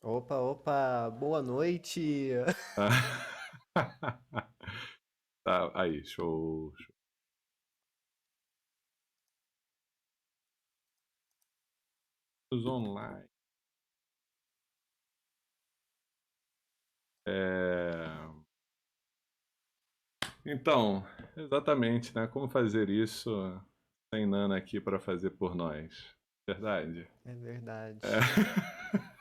Opa, opa, boa noite. Tá, aí, show. Shows online. É... Então, exatamente, né? Como fazer isso sem Nana aqui para fazer por nós? Verdade? É verdade. É...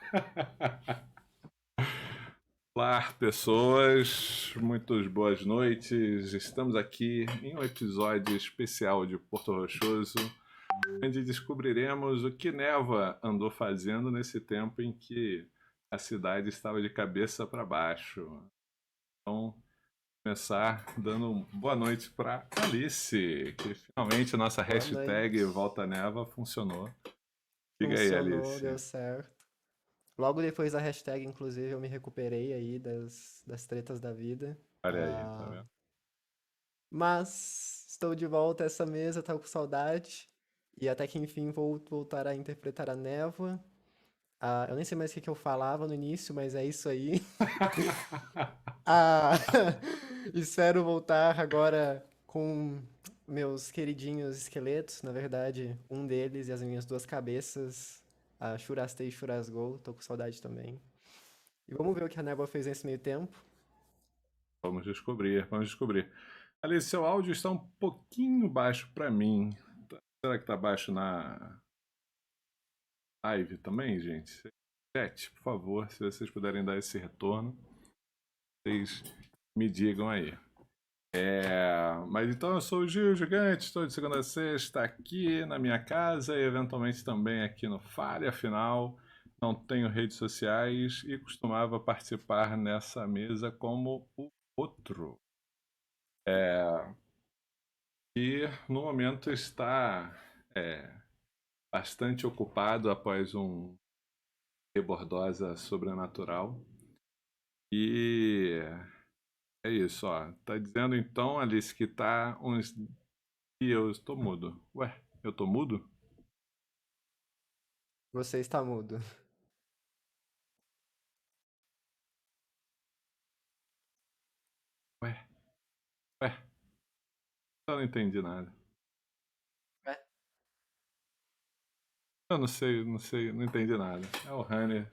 Olá, pessoas, muitas boas noites. Estamos aqui em um episódio especial de Porto Rochoso, onde descobriremos o que Neva andou fazendo nesse tempo em que a cidade estava de cabeça para baixo. Então, começar dando boa noite para Alice, que finalmente nossa Boa hashtag noite. Volta Neva funcionou. Diga aí, Funcionou, Alice. deu certo. Logo depois da hashtag, inclusive, eu me recuperei aí das tretas da vida. Olha aí, tá Ah, vendo? mas estou de volta a essa mesa, tava com saudade. E até que enfim vou voltar a interpretar a Névoa. Eu nem sei mais o que eu falava no início, mas é isso aí. Ah, espero voltar agora com meus queridinhos esqueletos. Na verdade, um deles e as minhas duas cabeças, a Shurastei e Shurasgol. Tô com saudade também. E vamos ver o que a Névoa fez nesse meio tempo. Vamos descobrir, vamos descobrir. Alice, seu áudio está um pouquinho baixo para mim. Será que tá baixo na live também, gente? Chat, por favor, se vocês puderem dar esse retorno, vocês me digam aí. Mas então eu sou o Gil Gigante, estou de segunda a sexta aqui na minha casa e eventualmente também aqui no Fale, afinal não tenho redes sociais e costumava participar nessa mesa como o outro. E no momento está bastante ocupado após um rebordosa sobrenatural. E é isso, ó. Tá dizendo então, Alice, que tá uns dias. Eu estou mudo. Ué, eu tô mudo? Você está mudo. Ué, ué, eu não entendi nada. É. Eu não sei, não sei, não entendi nada. É o Honey,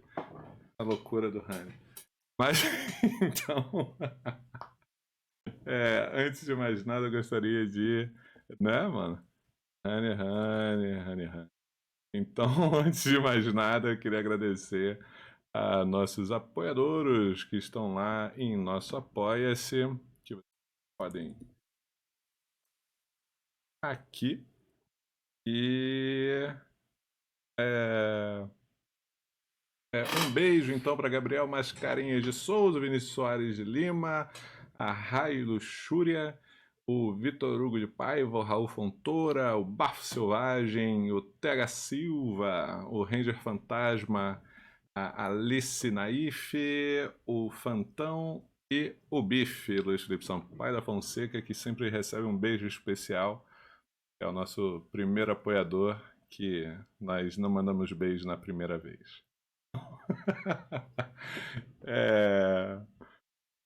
a loucura do Honey. Mas, então, antes de mais nada, eu gostaria de, né, mano? Honey, Honey, Honey, Honey. Então, antes de mais nada, eu queria agradecer a nossos apoiadores que estão lá em nosso Apoia-se, que vocês podem aqui. E é, um beijo então para Gabriel Mascarenhas de Souza, Vinícius Soares de Lima, a Rai Luxúria, o Vitor Hugo de Paiva, o Raul Fontoura, o Bafo Selvagem, o Tega Silva, o Ranger Fantasma, a Alice Naif, o Fantão e o Bife, Luiz Felipe Sampaio da Fonseca, que sempre recebe um beijo especial. É o nosso primeiro apoiador que nós não mandamos beijo na primeira vez. É,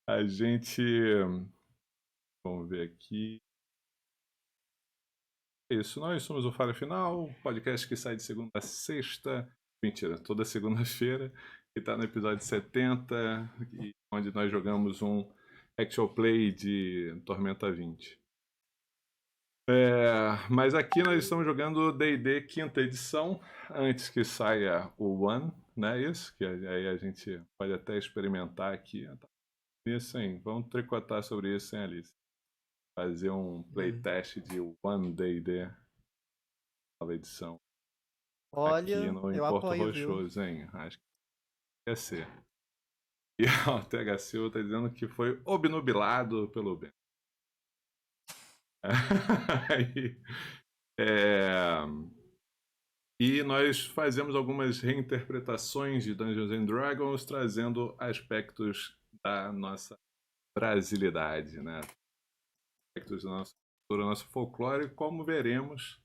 a gente. Vamos ver aqui. É isso, nós somos o Falha Final, podcast que sai de segunda a sexta. Mentira, toda segunda-feira. E está no episódio 70, onde nós jogamos um actual play de Tormenta 20. Mas aqui nós estamos jogando D&D quinta edição, antes que saia o One, né? Isso, que aí a gente pode até experimentar aqui. Isso, hein? Vamos tricotar sobre isso, hein, Alice? Fazer um Hum. playtest de One D&D, nova edição, aqui Olha, no, em eu Porto apoio, viu? Rochoso, hein? Acho que ia ser. E ó, o TH Silva tá dizendo que foi obnubilado pelo bem. Aí, é, e nós fazemos algumas reinterpretações de Dungeons and Dragons, trazendo aspectos da nossa brasilidade, né? Aspectos da nossa cultura, do nosso folclore, como veremos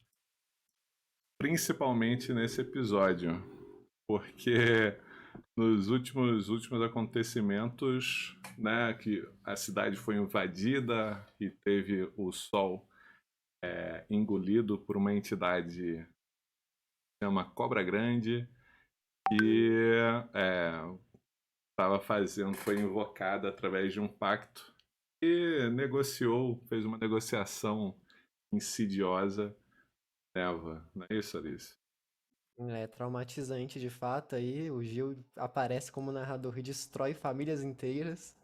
principalmente nesse episódio. Porque nos últimos acontecimentos, né, que a cidade foi invadida e teve o sol engolido por uma entidade que se chama Cobra Grande e estava fazendo, foi invocada através de um pacto e negociou, fez uma negociação insidiosa, Eva, não é isso, Alice? É traumatizante de fato aí. O Gil aparece como narrador e destrói famílias inteiras.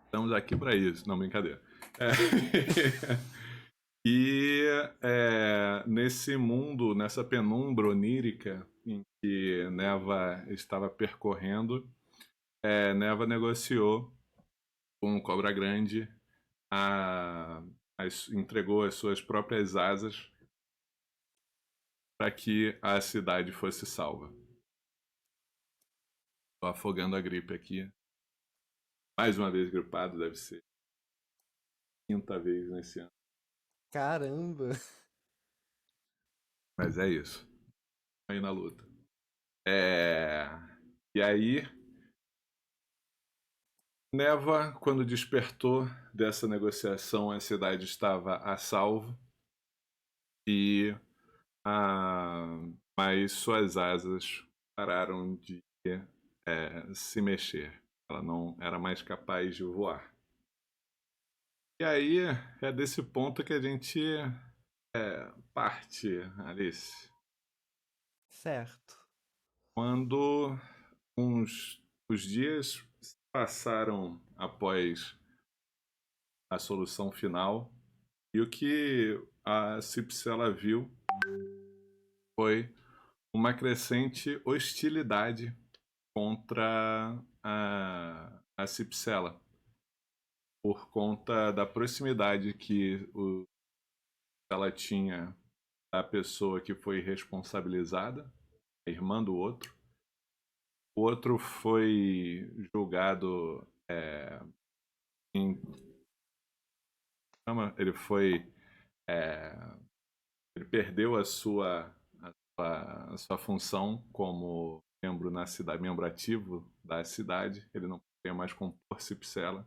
Estamos aqui para isso, não, brincadeira. É. E nesse mundo, nessa penumbra onírica em que Neva estava percorrendo, Neva negociou com o Cobra Grande, entregou as suas próprias asas para que a cidade fosse salva. Estou afogando a gripe aqui. Mais uma vez gripado, deve ser quinta vez nesse ano. Caramba! Mas é isso. Aí na luta. E aí, Neva, quando despertou dessa negociação, a cidade estava a salvo e mas suas asas pararam de se mexer. Ela não era mais capaz de voar. E aí é desse ponto que a gente parte, Alice. Certo. Quando os dias passaram após a solução final e o que a Cipsela viu foi uma crescente hostilidade contra a Cipsela por conta da proximidade que ela tinha da pessoa que foi responsabilizada, a irmã do outro. O outro foi julgado em. Ele foi. Ele perdeu a sua função como membro na cidade, membro ativo da cidade. Ele não podia mais compor Cipsela,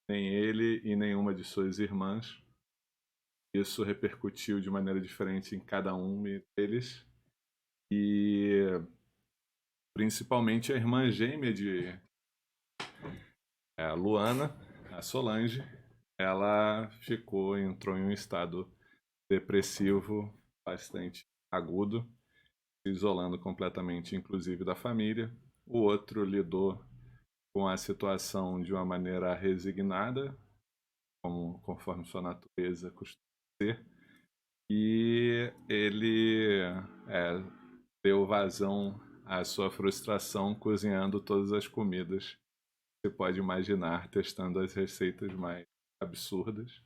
nem ele e nenhuma de suas irmãs. Isso repercutiu de maneira diferente em cada um deles. E principalmente a irmã gêmea de Luana, a Solange, ela entrou em um estado depressivo bastante agudo, se isolando completamente, inclusive da família. O outro lidou com a situação de uma maneira resignada, conforme sua natureza costuma ser, e ele deu vazão à sua frustração cozinhando todas as comidas que você pode imaginar, testando as receitas mais absurdas,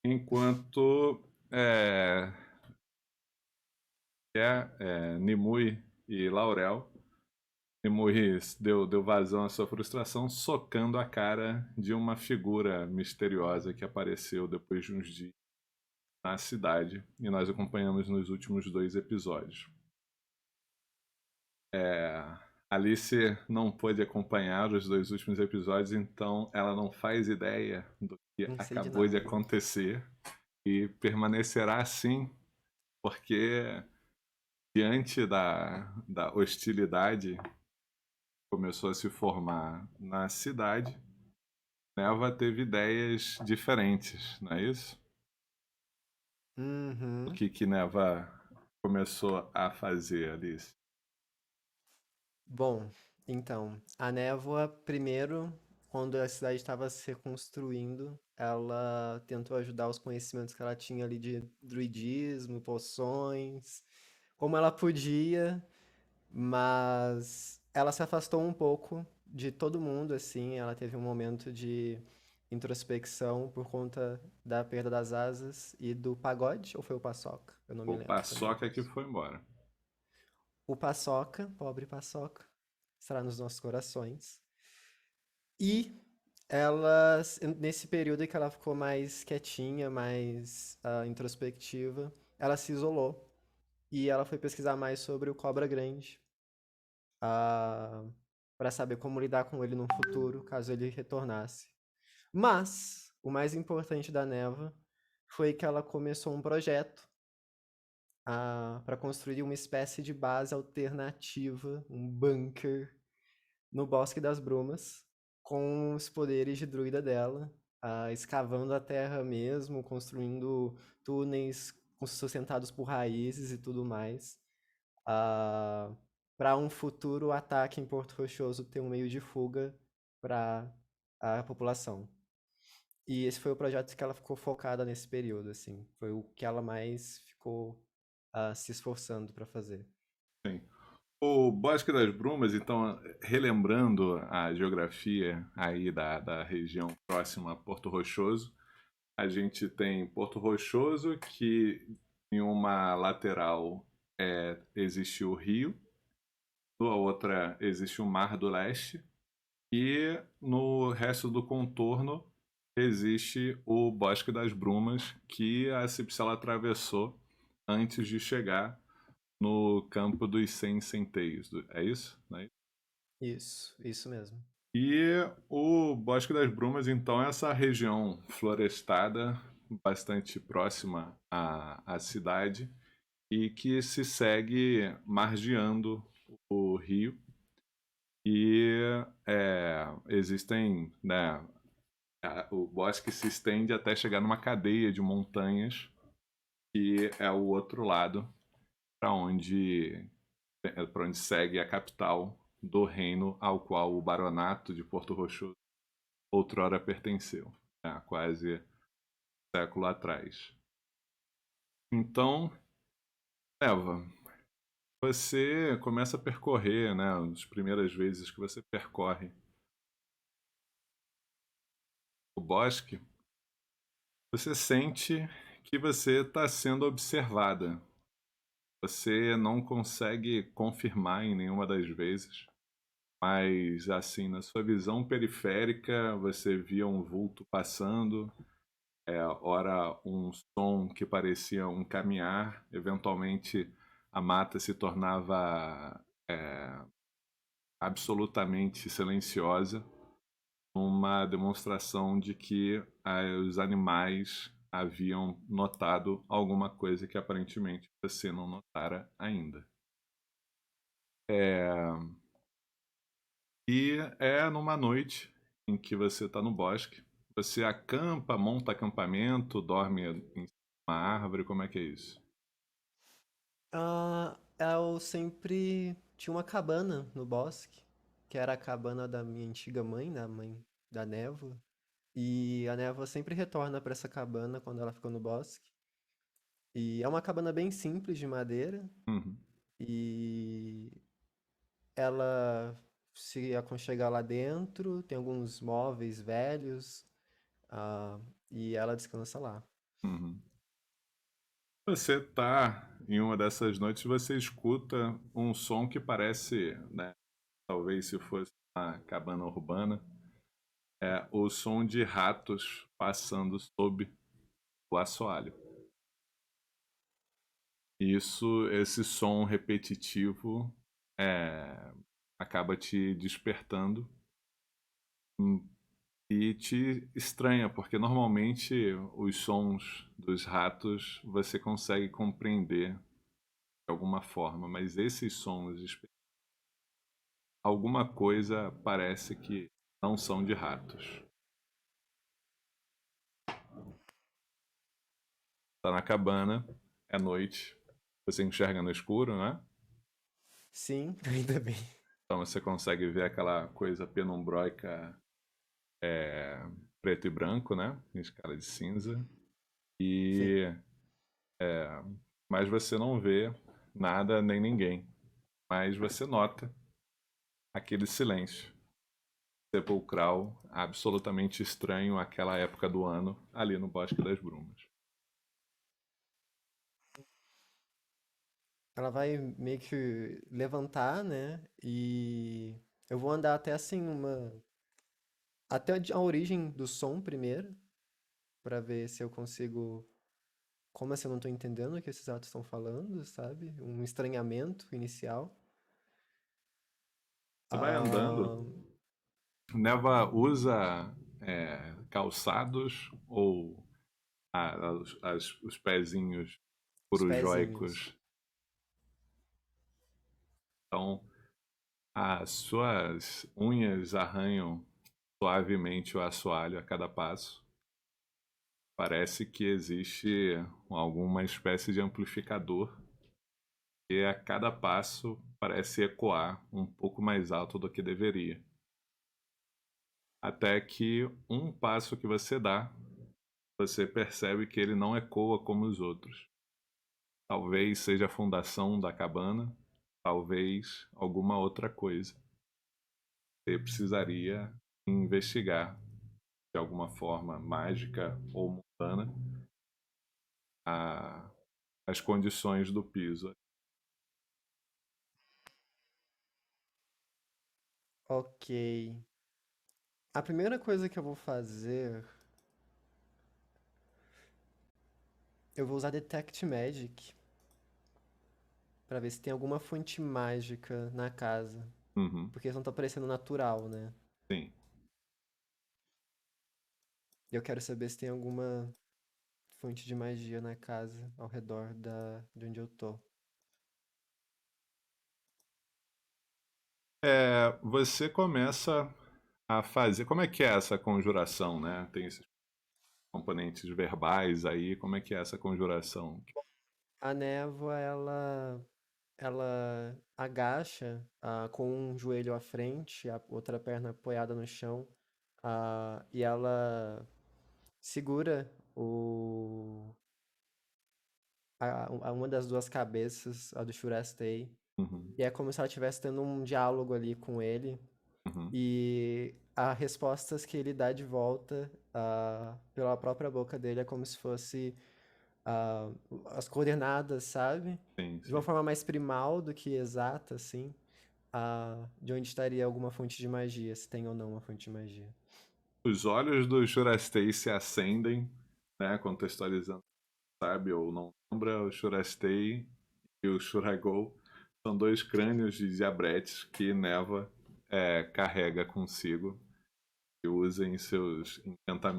enquanto Nimue e Laurel. Nimue deu vazão à sua frustração socando a cara de uma figura misteriosa que apareceu depois de uns dias na cidade e nós acompanhamos nos últimos 2 episódios. Alice não pôde acompanhar os 2 últimos episódios, então ela não faz ideia do que Não sei de acabou de nada. acontecer e permanecerá assim, porque diante da hostilidade que começou a se formar na cidade, Neva teve ideias diferentes, não é isso? O Uhum. que Neva começou a fazer, Alice? Bom, então, a névoa, primeiro, quando a cidade estava se reconstruindo, ela tentou ajudar os conhecimentos que ela tinha ali de druidismo, poções, como ela podia, mas ela se afastou um pouco de todo mundo, assim, ela teve um momento de introspecção por conta da perda das asas e do pagode, ou foi o Paçoca? Eu não me O lembro também Paçoca que disso. foi embora. O Paçoca, pobre Paçoca, estará nos nossos corações. E ela, nesse período em que ela ficou mais quietinha, mais introspectiva, ela se isolou e ela foi pesquisar mais sobre o Cobra Grande. para saber como lidar com ele no futuro, caso ele retornasse. Mas o mais importante da Neva foi que ela começou um projeto para construir uma espécie de base alternativa, um bunker no Bosque das Brumas, com os poderes de druida dela, escavando a terra mesmo, construindo túneis sustentados por raízes e tudo mais, para um futuro ataque em Porto Rochoso ter um meio de fuga para a população. E esse foi o projeto que ela ficou focada nesse período, assim. Foi o que ela mais ficou se esforçando para fazer. Sim. O Bosque das Brumas, então, relembrando a geografia aí da região próxima a Porto Rochoso, a gente tem Porto Rochoso, que em uma lateral existe o rio, na outra existe o Mar do Leste, e no resto do contorno existe o Bosque das Brumas, que a Cipsela atravessou antes de chegar no campo dos 100 centeios. É isso? Né? Isso mesmo. E o Bosque das Brumas, então, é essa região florestada, bastante próxima à cidade, e que se segue margeando o rio. E existem, né, o bosque se estende até chegar numa cadeia de montanhas, que é o outro lado, para onde, para onde segue a capital do reino ao qual o baronato de Porto Rochoso outrora pertenceu, há quase um século atrás. Então, Eva, você começa a percorrer, né, as primeiras vezes que você percorre o bosque, você sente que você está sendo observada. Você não consegue confirmar em nenhuma das vezes, mas assim, na sua visão periférica, você via um vulto passando, ora um som que parecia um caminhar, eventualmente a mata se tornava absolutamente silenciosa, uma demonstração de que os animais haviam notado alguma coisa que aparentemente você não notara ainda. E é numa noite em que você está no bosque, você acampa, monta acampamento, dorme em uma árvore, como é que é isso? Eu sempre tinha uma cabana no bosque, que era a cabana da minha antiga mãe, da mãe da Névoa. E a Névoa sempre retorna para essa cabana quando ela fica no bosque. E é uma cabana bem simples de madeira. Uhum, E ela se aconchega lá dentro, tem alguns móveis velhos, e ela descansa lá. uhum. Você tá em uma dessas noites, você escuta um som que parece, né, talvez se fosse uma cabana urbana, é o som de ratos passando sob o assoalho. Isso, esse som repetitivo é, acaba te despertando e te estranha, porque normalmente os sons dos ratos você consegue compreender de alguma forma, mas esses sons, alguma coisa parece que não são de ratos. Tá na cabana, é noite, você enxerga no escuro, né? Sim, ainda bem. Então você consegue ver aquela coisa penumbróica, preto e branco, né? Em escala de cinza. Sim. E mas você não vê nada nem ninguém. Mas você nota aquele silêncio sepulcral, absolutamente estranho àquela época do ano, ali no Bosque das Brumas. Ela vai meio que levantar, né? E eu vou andar até assim até a origem do som primeiro, pra ver se eu consigo. Como assim eu não tô entendendo o que esses atos estão falando, sabe? Um estranhamento inicial. Você vai andando, Ah, Neva usa calçados ou os pezinhos os pezinhos. purujóicos? Então, as suas unhas arranham suavemente o assoalho a cada passo. Parece que existe alguma espécie de amplificador que a cada passo parece ecoar um pouco mais alto do que deveria. Até que um passo que você dá, você percebe que ele não ecoa como os outros. Talvez seja a fundação da cabana, talvez alguma outra coisa. Você precisaria investigar de alguma forma mágica ou mundana a- as condições do piso. Ok. A primeira coisa que eu vou fazer, eu vou usar Detect Magic pra ver se tem alguma fonte mágica na casa, Uhum, porque eles não tá parecendo natural, né? sim. E eu quero saber se tem alguma fonte de magia na casa ao redor de onde eu tô. Você começa a fazer. Como é que é essa conjuração, né? Tem esses componentes verbais aí. Como é que é essa conjuração? A névoa, ela agacha com um joelho à frente, a outra perna apoiada no chão, e ela segura uma das duas cabeças, a do Shurastei, Uhum, e é como se ela estivesse tendo um diálogo ali com ele, uhum, e as respostas que ele dá de volta pela própria boca dele é como se fosse ah, as coordenadas, sabe? sim, De uma sim. forma mais primal do que exata, assim, de onde estaria alguma fonte de magia, se tem ou não uma fonte de magia. Os olhos do Shurastei se acendem, né? Contextualizando, sabe ou não lembra, o Shurastei e o Shuragol são dois crânios de diabretes que Neva carrega consigo e usa em seus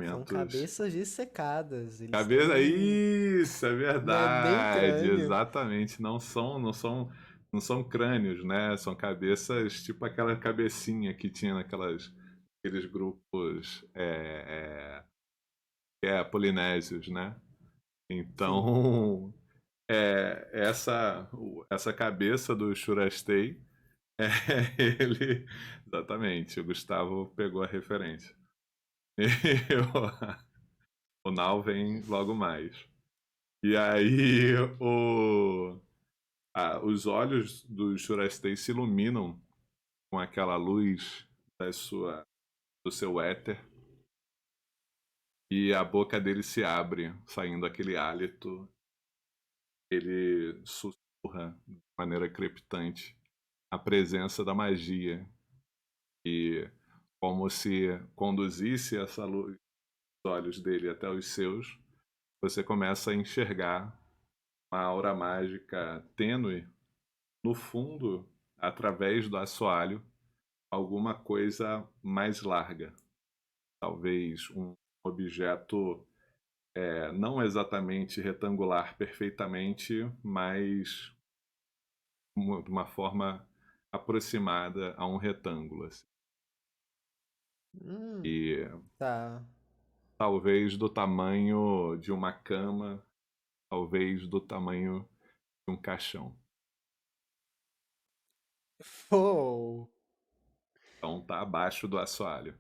São encantamentos. cabeças dissecadas, eles Cabeça, têm. isso, é Não é nem verdade, crânio. exatamente. Não são crânios, né? São cabeças, tipo aquela cabecinha que tinha aqueles grupos polinésios, né? Sim. Então, essa cabeça do Shurastei, é ele, exatamente. O Gustavo pegou a referência. O Nau vem logo mais. E aí os olhos do Shurastei se iluminam com aquela luz do seu éter e a boca dele se abre, saindo aquele hálito. Ele sussurra de maneira crepitante a presença da magia e como se conduzisse essa luz dos olhos dele até os seus, você começa a enxergar uma aura mágica tênue no fundo, através do assoalho, alguma coisa mais larga. Talvez um objeto não exatamente retangular perfeitamente, mas de uma forma aproximada a um retângulo, assim. Hum, E tá. talvez do tamanho de uma cama, talvez do tamanho de um caixão. Oh! Então tá abaixo do assoalho.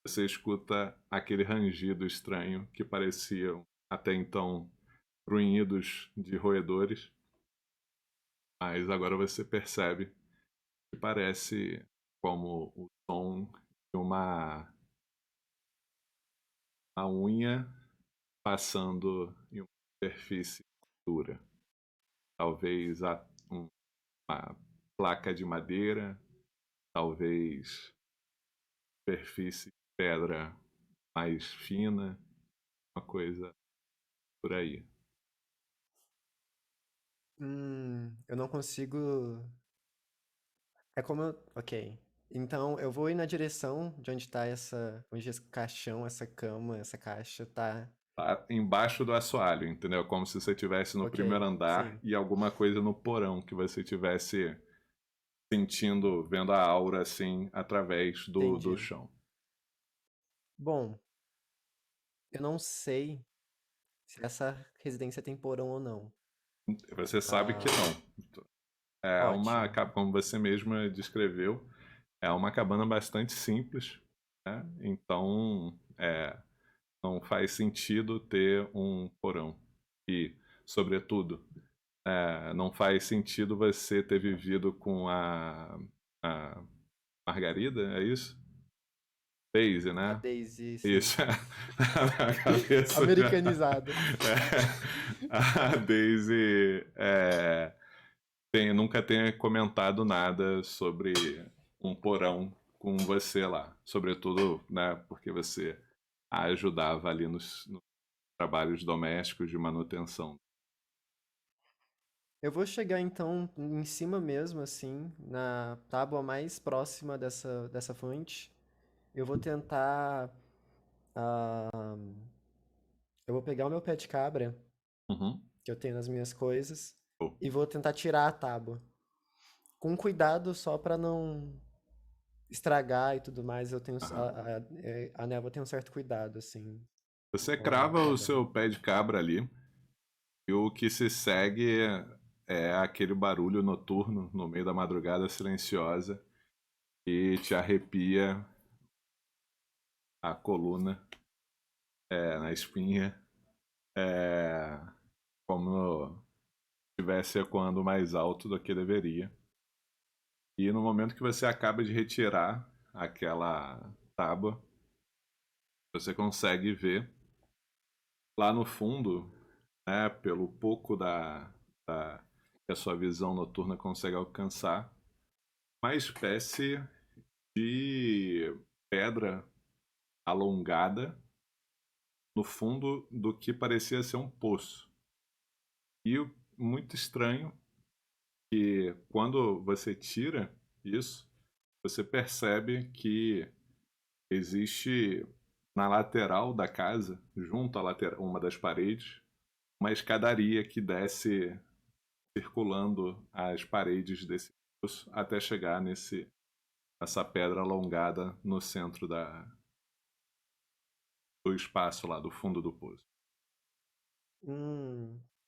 Você escuta aquele rangido estranho que pareciam até então grunhidos de roedores, mas agora você percebe que parece como o som de uma unha passando em uma superfície dura. Talvez uma placa de madeira, talvez superfície de pedra mais fina, uma coisa por aí. Eu não consigo. É como eu... Ok. Então, eu vou ir na direção de onde tá essa... Onde esse caixão, essa cama, essa caixa tá. Tá embaixo do assoalho, entendeu? Como se você estivesse no Ok, primeiro andar sim, e alguma coisa no porão que você estivesse sentindo, vendo a aura assim através do entendi. chão. Bom, eu não sei se essa residência tem porão ou não. Você sabe que Ah, não. É uma, ótimo. como você mesma descreveu, é uma cabana bastante simples, né? Então, não faz sentido ter um porão. E, sobretudo, não faz sentido você ter vivido com a Margarida, é isso? Daisy, A né? Daisy, sim. Isso. Na cabeça já. Americanizada. A Daisy nunca tenha comentado nada sobre um porão com você lá. Sobretudo, né, porque você a ajudava ali nos trabalhos domésticos de manutenção. Eu vou chegar então em cima mesmo, assim, na tábua mais próxima dessa fonte. Eu vou tentar. ah, eu vou pegar o meu pé de cabra, Uhum. que eu tenho nas minhas coisas, Oh. e vou tentar tirar a tábua. Com cuidado só pra não estragar e tudo mais. Eu tenho. Aham. A névoa tem um certo cuidado, assim, Você com a crava o cabana. seu pé de cabra ali, e o que se segue é aquele barulho noturno no meio da madrugada silenciosa e te arrepia a coluna, na espinha, é, como se estivesse ecoando mais alto do que deveria. E no momento que você acaba de retirar aquela tábua, você consegue ver lá no fundo, né, pelo pouco que a sua visão noturna consegue alcançar, uma espécie de pedra alongada no fundo do que parecia ser um poço. E muito estranho que quando você tira isso, você percebe que existe na lateral da casa, junto à lateral, uma das paredes, uma escadaria que desce circulando as paredes desse poço até chegar nessa pedra alongada no centro do espaço lá, do fundo do poço.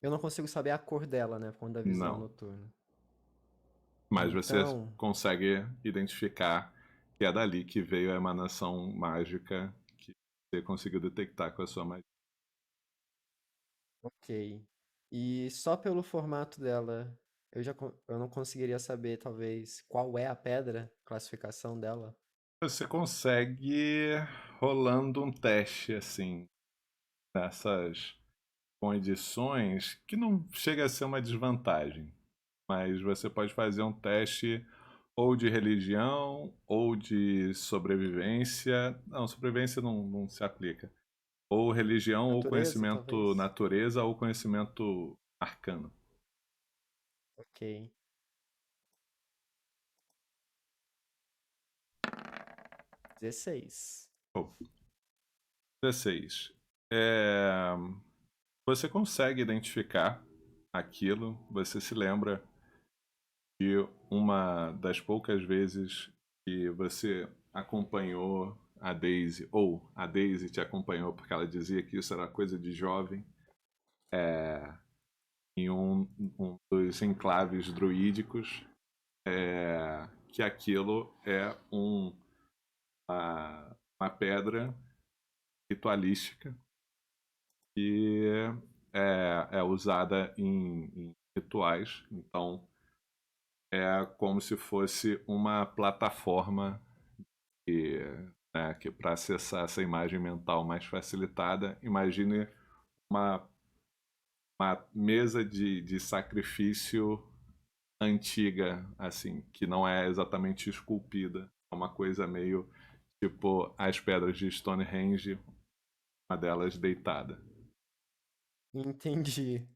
Eu não consigo saber a cor dela, né, quando a visão Não. noturna. Mas você Então, consegue identificar que é dali que veio a emanação mágica que você conseguiu detectar com a sua magia. ok. E só pelo formato dela, eu não conseguiria saber, talvez, qual é a pedra, classificação dela. Você consegue rolando um teste assim, nessas condições, que não chega a ser uma desvantagem, mas você pode fazer um teste ou de religião ou de sobrevivência. Não, sobrevivência não se aplica. Ou religião, ou Natureza, conhecimento talvez? natureza, ou conhecimento arcano. Ok. 16. Oh, 16. É, Você consegue identificar aquilo, você se lembra de uma das poucas vezes que você acompanhou a Daisy, ou a Daisy te acompanhou porque ela dizia que isso era coisa de jovem, em um dos enclaves druídicos, que aquilo é uma pedra ritualística que é usada em rituais. Então, é como se fosse uma plataforma que, que para acessar essa imagem mental mais facilitada, imagine uma, uma mesa de sacrifício antiga, assim, que não é exatamente esculpida. É uma coisa meio tipo as pedras de Stonehenge, uma delas deitada. Entendi.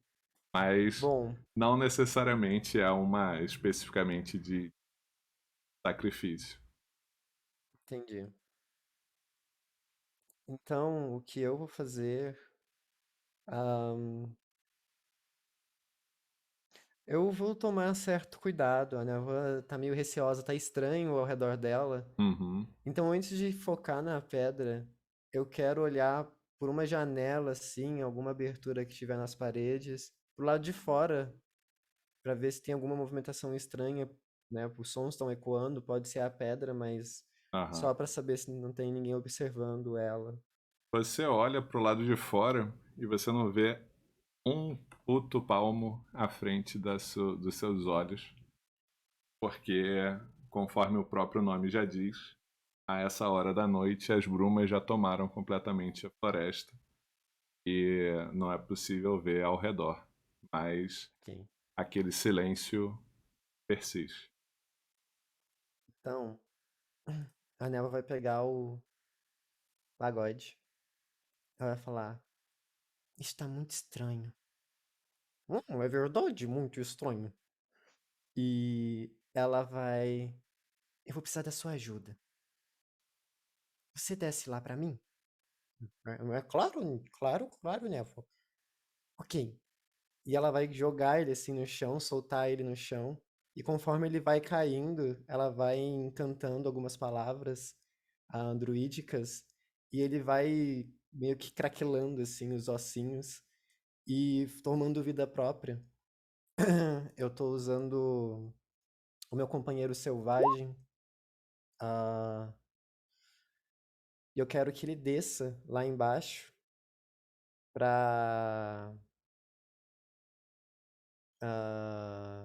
Mas Bom, não necessariamente é uma especificamente sacrifício. Entendi. Então, o que eu vou fazer? Ahn, eu vou tomar certo cuidado. A névoa tá meio receosa, tá estranho ao redor dela. Uhum. Então, antes de focar na pedra, eu quero olhar por uma janela, assim, alguma abertura que tiver nas paredes, pro lado de fora, para ver se tem alguma movimentação estranha, né? Os sons estão ecoando, pode ser a pedra, mas Aham. só para saber se não tem ninguém observando ela. Você olha pro lado de fora e você não vê um puto palmo à frente dos seus olhos, porque, conforme o próprio nome já diz, a essa hora da noite as brumas já tomaram completamente a floresta e não é possível ver ao redor, mas Ok. aquele silêncio persiste. Então, a névoa vai pegar o pagode. Ela vai falar: está muito estranho. É verdade, muito estranho. E ela vai. Eu vou precisar da sua ajuda. Você desce lá pra mim? É claro, claro, claro, névoa. Ok. E ela vai jogar ele assim no chão, soltar ele no chão. E conforme ele vai caindo, ela vai encantando algumas palavras druídicas. E ele vai meio que craquelando assim os ossinhos e tomando vida própria. Eu tô usando o meu companheiro selvagem. ah, E eu quero que ele desça lá embaixo pra. ah,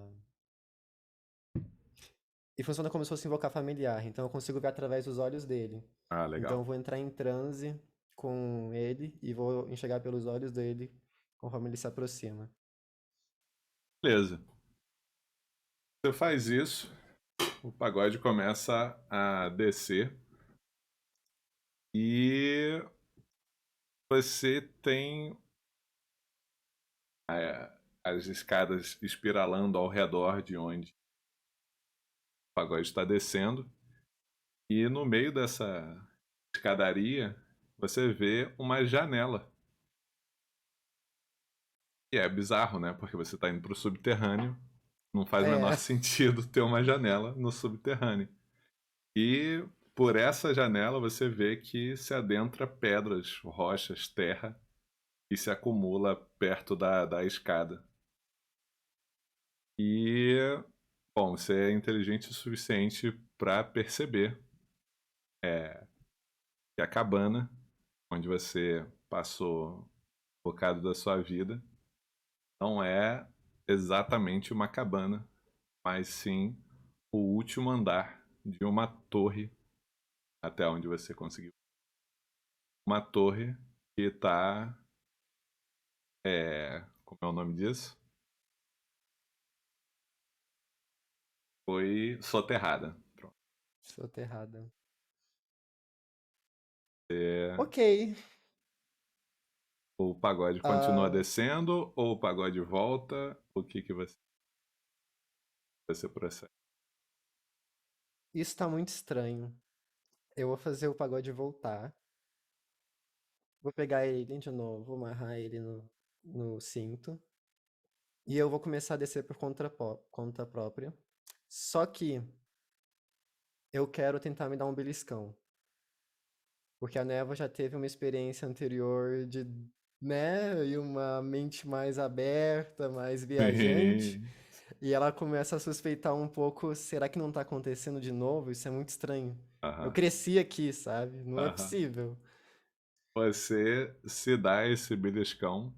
E funciona como se fosse invocar familiar, então eu consigo ver através dos olhos dele. Ah, Então legal. eu vou entrar em transe com ele e vou enxergar pelos olhos dele conforme ele se aproxima. Beleza. Você faz isso, o pagode começa a descer e você tem as escadas espiralando ao redor de onde o pagode está descendo. E no meio dessa escadaria, você vê uma janela. E é bizarro, né? Porque você está indo para o subterrâneo. Não faz o menor É, sentido ter uma janela no subterrâneo. E por essa janela você vê que se adentra pedras, rochas, terra e se acumula perto da escada. E, bom, você é inteligente o suficiente para perceber que a cabana onde você passou um bocado da sua vida não é exatamente uma cabana, mas sim o último andar de uma torre até onde você conseguiu. Uma torre que está. Como é o nome disso? Foi soterrada. Pronto. soterrada. É, Ok. o pagode continua ah, descendo ou o pagode volta? O que, que você processa? Isso tá muito estranho. Eu vou fazer o pagode voltar. Vou pegar ele de novo, vou amarrar ele no cinto. E eu vou começar a descer por conta própria. Só que eu quero tentar me dar um beliscão. Porque a Neva já teve uma experiência anterior de, né, e uma mente mais aberta, mais viajante. Sim. E ela começa a suspeitar um pouco, será que não tá acontecendo de novo? Isso é muito estranho. Eu Aham, cresci aqui, sabe? Não é aham. possível. Você se dá esse beliscão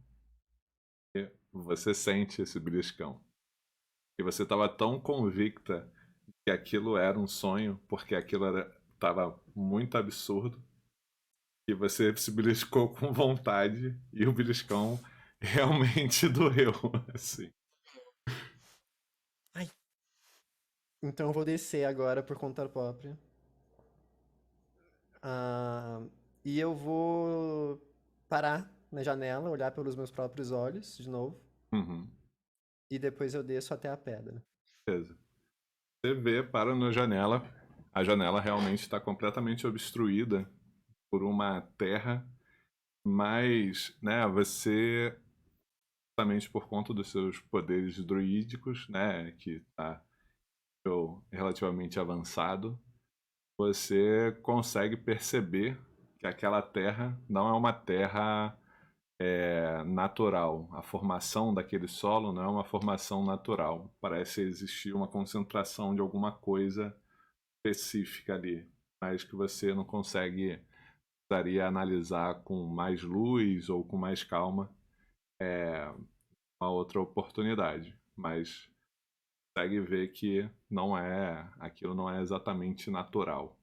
e você sente esse beliscão. E você estava tão convicta que aquilo era um sonho, porque aquilo estava muito absurdo, que você se beliscou com vontade e o beliscão realmente doeu, assim. Ai. Então eu vou descer agora por conta própria. Ah, e eu vou parar na janela, olhar pelos meus próprios olhos de novo. Uhum, E depois eu desço até a pedra. beleza. Você vê, para na janela. A janela realmente está completamente obstruída por uma terra, mas, né, você, justamente por conta dos seus poderes druídicos, né, que está relativamente avançado, você consegue perceber que aquela terra não é uma terra natural. A formação daquele solo não é uma formação natural. Parece existir uma concentração de alguma coisa específica ali, mas que você não consegue precisaria analisar com mais luz ou com mais calma uma outra oportunidade. Mas consegue ver que não é, aquilo não é exatamente natural.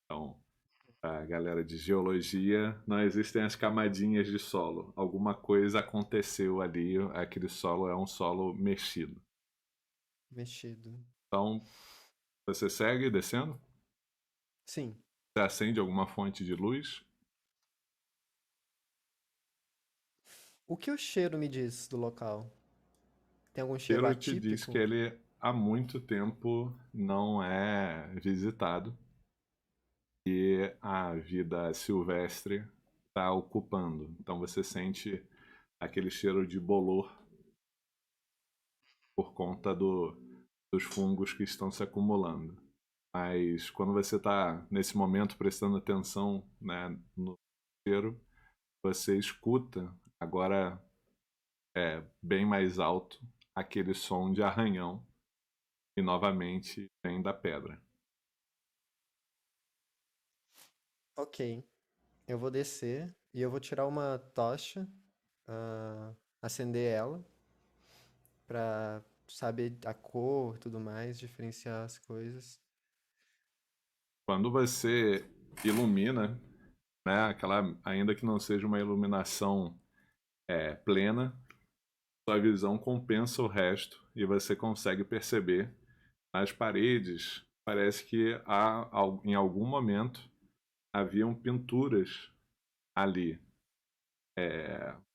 Então, a galera de geologia, não existem as camadinhas de solo. Alguma coisa aconteceu ali, aquele solo é um solo mexido. Mexido. Então, você segue descendo, Sim. você acende alguma fonte de luz. O que o cheiro me diz do local? Tem algum O cheiro cheiro te diz que atípico? ele há muito tempo não é visitado e a vida silvestre está ocupando. Então você sente aquele cheiro de bolor por conta dos fungos que estão se acumulando. Mas quando você está nesse momento prestando atenção, né, no cheiro, você escuta agora bem mais alto aquele som de arranhão e novamente vem da pedra. Ok. Eu vou descer e eu vou tirar uma tocha, ah, acender ela pra saber a cor e tudo mais, diferenciar as coisas. Quando você ilumina, né, aquela, ainda que não seja uma iluminação plena, sua visão compensa o resto e você consegue perceber as paredes. Parece que em algum momento haviam pinturas ali,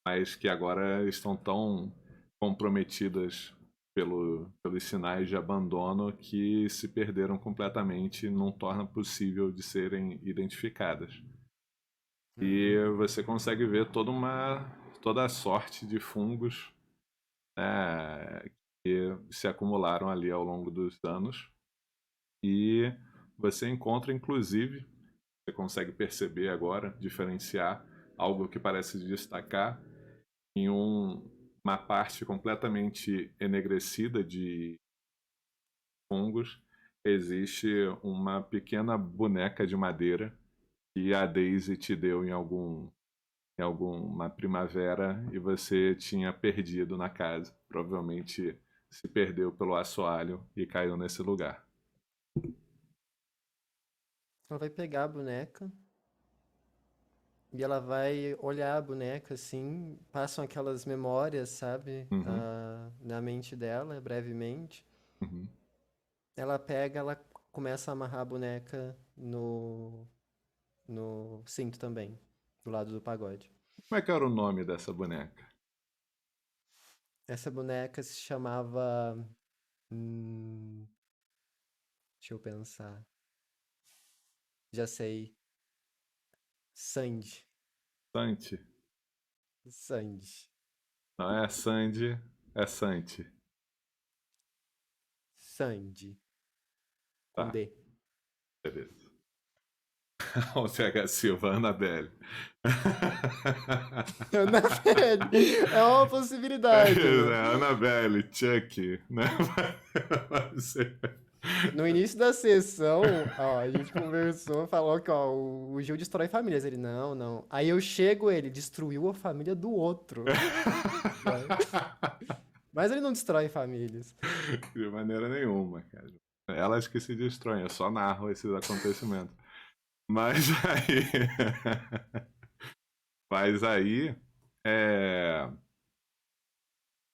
mas que agora estão tão comprometidas pelos sinais de abandono que se perderam completamente e não torna possível de serem identificadas. E Uhum. você consegue ver toda a sorte de fungos, né, que se acumularam ali ao longo dos anos. E você encontra, inclusive, você consegue perceber agora, diferenciar algo que parece se destacar em uma parte completamente enegrecida de fungos. Existe uma pequena boneca de madeira que a Daisy te deu em alguma primavera e você tinha perdido na casa. Provavelmente se perdeu pelo assoalho e caiu nesse lugar. Ela vai pegar a boneca e ela vai olhar a boneca assim, passam aquelas memórias, sabe, Uhum, na mente dela, brevemente. uhum. Ela pega, ela começa a amarrar a boneca no cinto também, do lado do pagode. Como é que era o nome dessa boneca? Essa boneca se chamava. hum, Deixa eu pensar. Já sei. Sandy. Santi. Sandy. Não é Sandy, é Santi. Sandy. Com Tá, D. beleza. O CH Silva, Annabelle. Annabelle. É uma possibilidade, né? Annabelle, Chuck, né? Vai ser. No início da sessão, ó, a gente conversou, falou que, ó, o Gil destrói famílias. Ele, não, não. Aí eu chego, ele destruiu a família do outro. Vai. Mas ele não destrói famílias. De maneira nenhuma, cara. Elas que se destroem, eu só narro esses acontecimentos. Mas aí. Mas aí. É,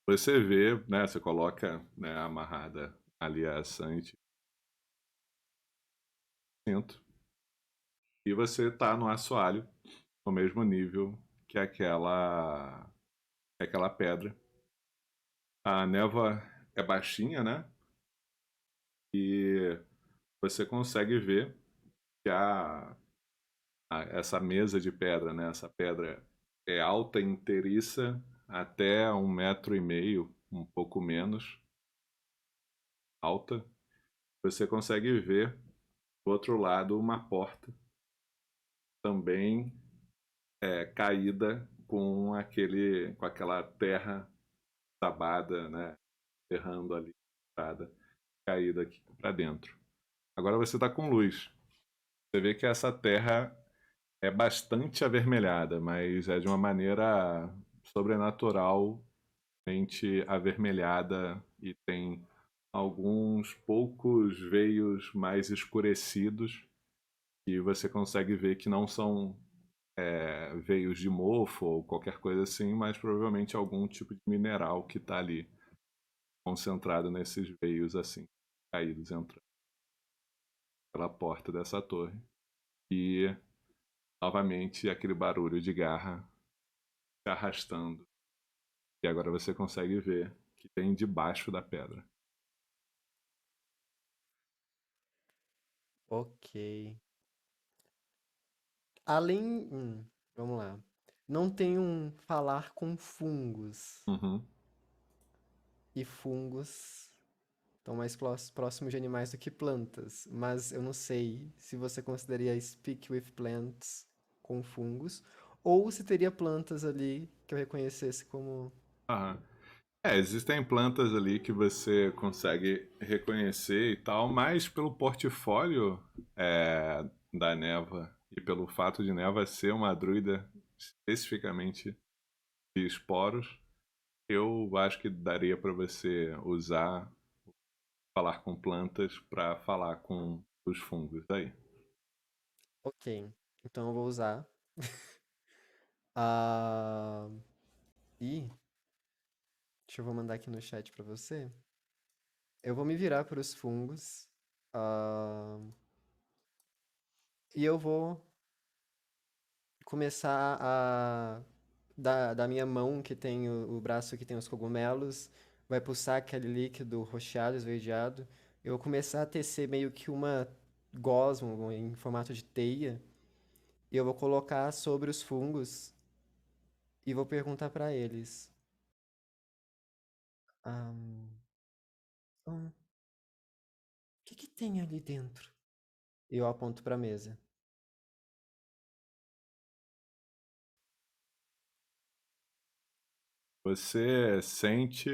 você vê, né? Você coloca, né, amarrada ali a Santi cinto, e você tá no assoalho, no mesmo nível que aquela pedra. A névoa é baixinha, né? e você consegue ver que essa mesa de pedra, né? Essa pedra é alta inteiriça até 1,5 m, um pouco menos alta. Você consegue ver do outro lado uma porta também caída com aquela terra sabada, né? Errando ali, caída aqui para dentro. Agora você está com luz. Você vê que essa terra é bastante avermelhada, mas é de uma maneira sobrenaturalmente avermelhada e tem alguns poucos veios mais escurecidos e você consegue ver que não são veios de mofo ou qualquer coisa assim, mas provavelmente algum tipo de mineral que está ali concentrado nesses veios assim, caídos entrando pela porta dessa torre. E novamente aquele barulho de garra se arrastando. E agora você consegue ver que tem debaixo da pedra. Ok. Além. Vamos lá. Não tem um falar com fungos. Uhum. E fungos estão mais próximos de animais do que plantas. Mas eu não sei se você consideraria speak with plants com fungos. Ou se teria plantas ali que eu reconhecesse como. Aham. Existem plantas ali que você consegue reconhecer e tal, mas pelo portfólio da Neva e pelo fato de Neva ser uma druida especificamente de esporos, eu acho que daria para você usar falar com plantas para falar com os fungos aí. Ok. Então eu vou usar. Ah. E. Deixa eu vou mandar aqui no chat pra você. Eu vou me virar para os fungos. ah, e eu vou começar a. Da minha mão, que tem o braço que tem os cogumelos, vai pulsar aquele líquido roxeado, esverdeado. Eu vou começar a tecer meio que uma gosma em formato de teia. E eu vou colocar sobre os fungos e vou perguntar para eles. "Ahn, o que tem ali dentro?" E eu aponto para a mesa. Você sente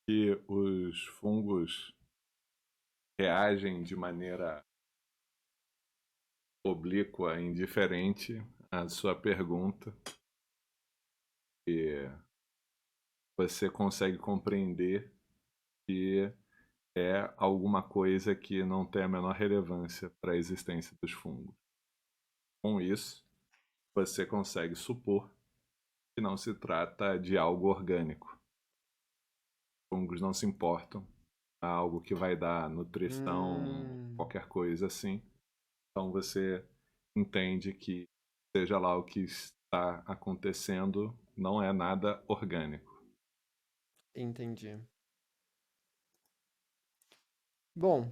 que os fungos reagem de maneira oblíqua, indiferente à sua pergunta, e você consegue compreender que é alguma coisa que não tem a menor relevância para a existência dos fungos. Com isso, você consegue supor que não se trata de algo orgânico. Os fungos não se importam a algo que vai dar nutrição, Hum, qualquer coisa assim. Então você entende que, seja lá o que está acontecendo, não é nada orgânico. entendi. Bom,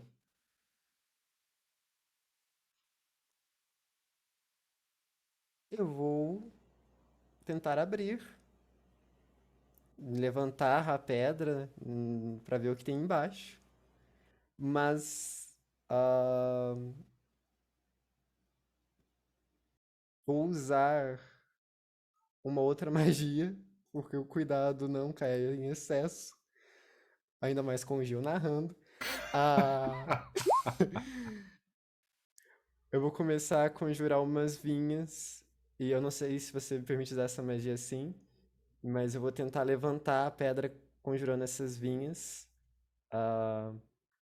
eu vou tentar abrir, levantar a pedra para ver o que tem embaixo. Mas ah, vou usar uma outra magia, porque o cuidado não caia em excesso, ainda mais com o Gil narrando. Ah, eu vou começar a conjurar umas vinhas, e eu não sei se você me permite usar essa magia assim, mas eu vou tentar levantar a pedra conjurando essas vinhas. ah,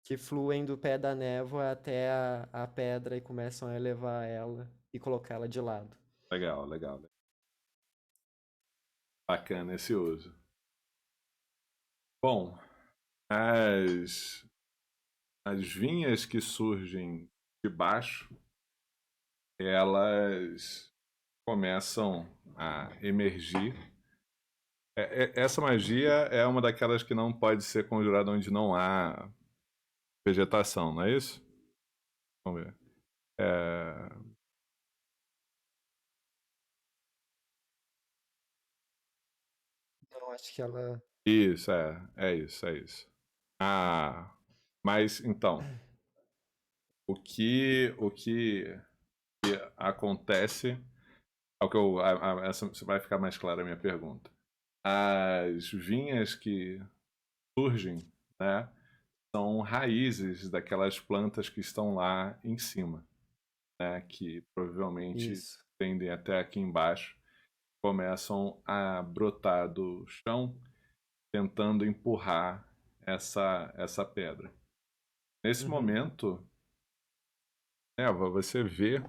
que fluem do pé da névoa até a pedra e começam a elevar ela e colocá-la de lado. Legal, legal. Bacana esse uso. Bom, as, as vinhas que surgem de baixo, elas começam a emergir. Essa magia é uma daquelas que não pode ser conjurada onde não há vegetação, não é isso? Vamos ver. É, Então, acho que ela. isso, é isso, é isso. Ah, mas então, o que acontece, é o que essa vai ficar mais clara a minha pergunta. As vinhas que surgem, né, são raízes daquelas plantas que estão lá em cima, né, que provavelmente Isso. tendem até aqui embaixo, começam a brotar do chão, tentando empurrar essa pedra. Nesse Uhum. momento, Eva, você vê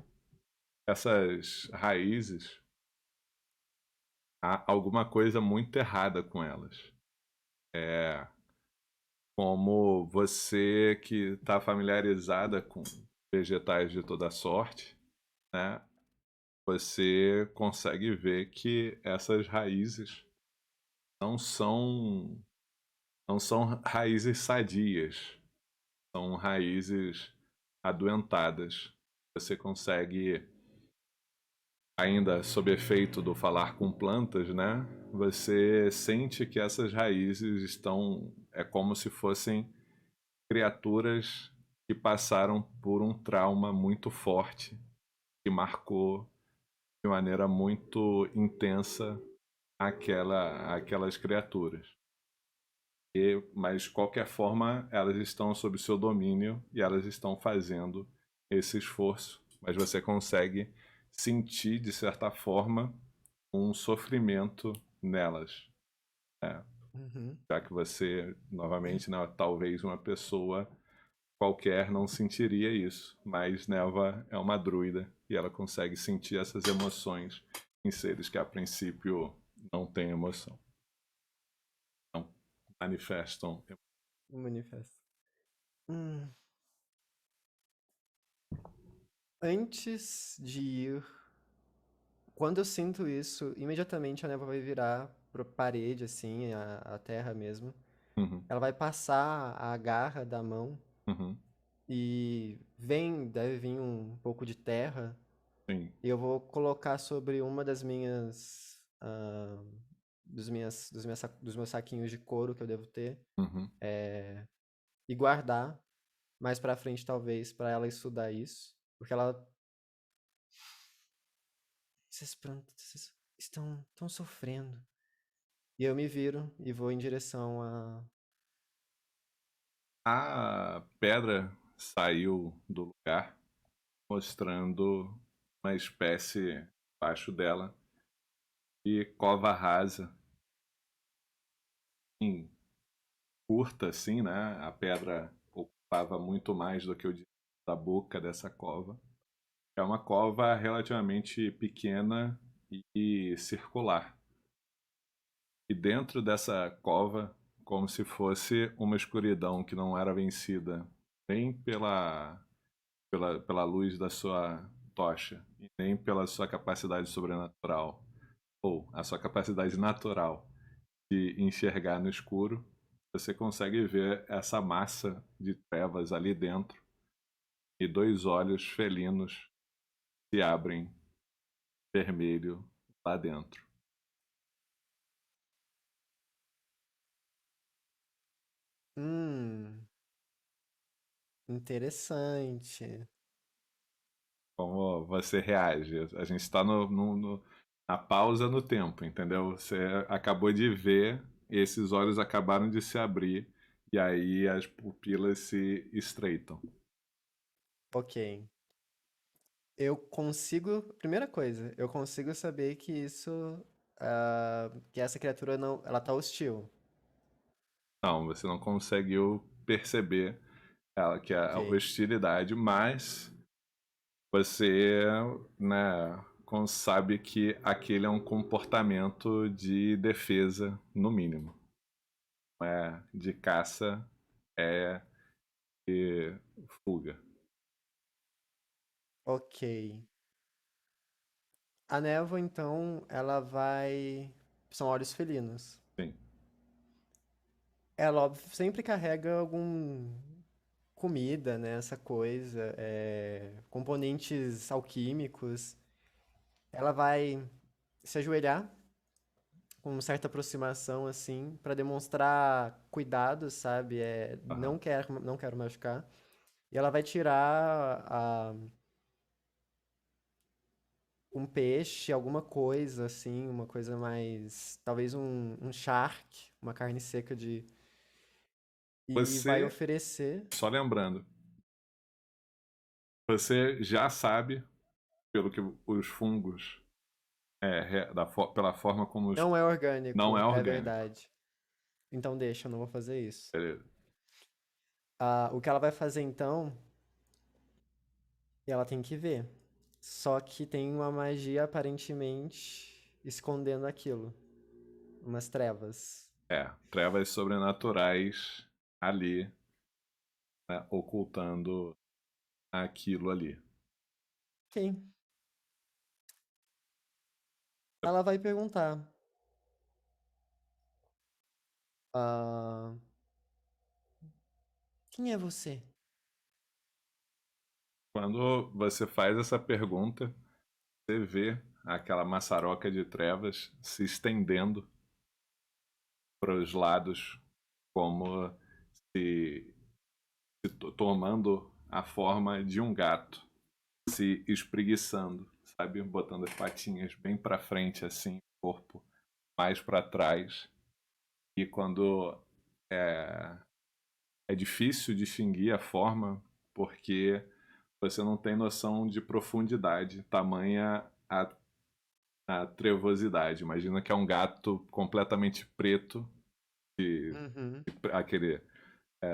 essas raízes, há alguma coisa muito errada com elas. É como você que está familiarizada com vegetais de toda sorte, né? Você consegue ver que essas raízes não são não são raízes sadias, são raízes adoentadas. Você consegue, ainda sob efeito do falar com plantas, né? Você sente que essas raízes estão, é como se fossem criaturas que passaram por um trauma muito forte, que marcou de maneira muito intensa aquelas criaturas. Mas, de qualquer forma, elas estão sob seu domínio e elas estão fazendo esse esforço. Mas você consegue sentir, de certa forma, um sofrimento nelas. Né? Uhum. Já que você, novamente, né, talvez uma pessoa qualquer não sentiria isso, mas Neva é uma druida e ela consegue sentir essas emoções em seres que a princípio não têm emoção, não manifestam. O manifesto. Hum. Antes de ir, quando eu sinto isso, imediatamente a névoa vai virar pra parede, assim, a terra mesmo. Uhum, Ela vai passar a garra da mão uhum, e deve vir um pouco de terra. sim, E eu vou colocar sobre uma das minhas, dos meus saquinhos de couro que eu devo ter uhum. e guardar mais pra frente, talvez, pra ela estudar isso. Porque ela. Vocês estão sofrendo. E eu me viro e vou em direção a. A pedra saiu do lugar, mostrando uma espécie abaixo dela de cova rasa, em curta assim, né? A pedra ocupava muito mais do que o diâmetro da boca dessa cova. É uma cova relativamente pequena e circular. E dentro dessa cova, como se fosse uma escuridão que não era vencida nem pela luz da sua tocha, e nem pela sua capacidade sobrenatural, ou a sua capacidade natural de enxergar no escuro, você consegue ver essa massa de trevas ali dentro e dois olhos felinos se abrem vermelho lá dentro. Hum, interessante. Como você reage? A gente está na pausa no tempo, entendeu? Você acabou de ver, esses olhos acabaram de se abrir e aí as pupilas se estreitam. Ok. Eu consigo. Primeira coisa, eu consigo saber que isso. Que essa criatura não. Ela tá hostil. Não, você não conseguiu perceber ela, que é a Ok. hostilidade, mas você, né, sabe que aquele é um comportamento de defesa, no mínimo. Não é de caça, é de fuga. Ok. A névoa, então, ela vai. São olhos felinos. Sim. Ela, óbvio, sempre carrega algum. comida, né? Essa coisa, componentes alquímicos. Ela vai se ajoelhar com certa aproximação, assim, para demonstrar cuidado, sabe? Aham. Não quero machucar. E ela vai tirar um peixe, alguma coisa, assim, uma coisa mais. Talvez um charque, uma carne seca de. E vai Você, oferecer. só lembrando, você já sabe, pelo que os fungos, pela forma como os. Não é Não orgânico, é é orgânico. verdade. Então deixa, eu não vou fazer isso. Beleza. O que ela vai fazer então, ela tem que ver. Só que tem uma magia aparentemente escondendo aquilo. Umas trevas. Trevas sobrenaturais ali, né, ocultando aquilo ali. Ok. Ela vai perguntar. ah, Quem é você? Quando você faz essa pergunta, você vê aquela maçaroca de trevas se estendendo para os lados, como se, tomando a forma de um gato, se espreguiçando, sabe? Botando as patinhas bem para frente, assim, o corpo mais para trás. E quando é, é difícil distinguir a forma, porque você não tem noção de profundidade, tamanha a trevosidade. Imagina que é um gato completamente preto, de, Uhum. aquele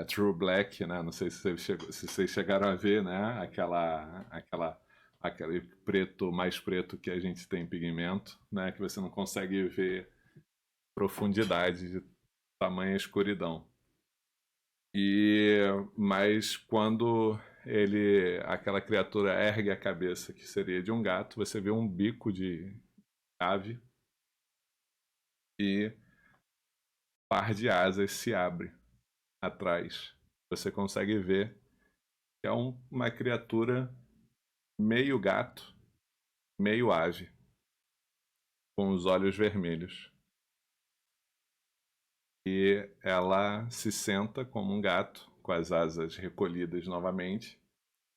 True Black, né? Não sei se vocês chegaram a ver, né? Aquele preto mais preto que a gente tem em pigmento, né? Que você não consegue ver profundidade de tamanha escuridão. Mas quando aquela criatura ergue a cabeça, que seria de um gato, você vê um bico de ave e par de asas se abre atrás. Você consegue ver que é uma criatura meio gato, meio ave, com os olhos vermelhos. E ela se senta como um gato, com as asas recolhidas novamente,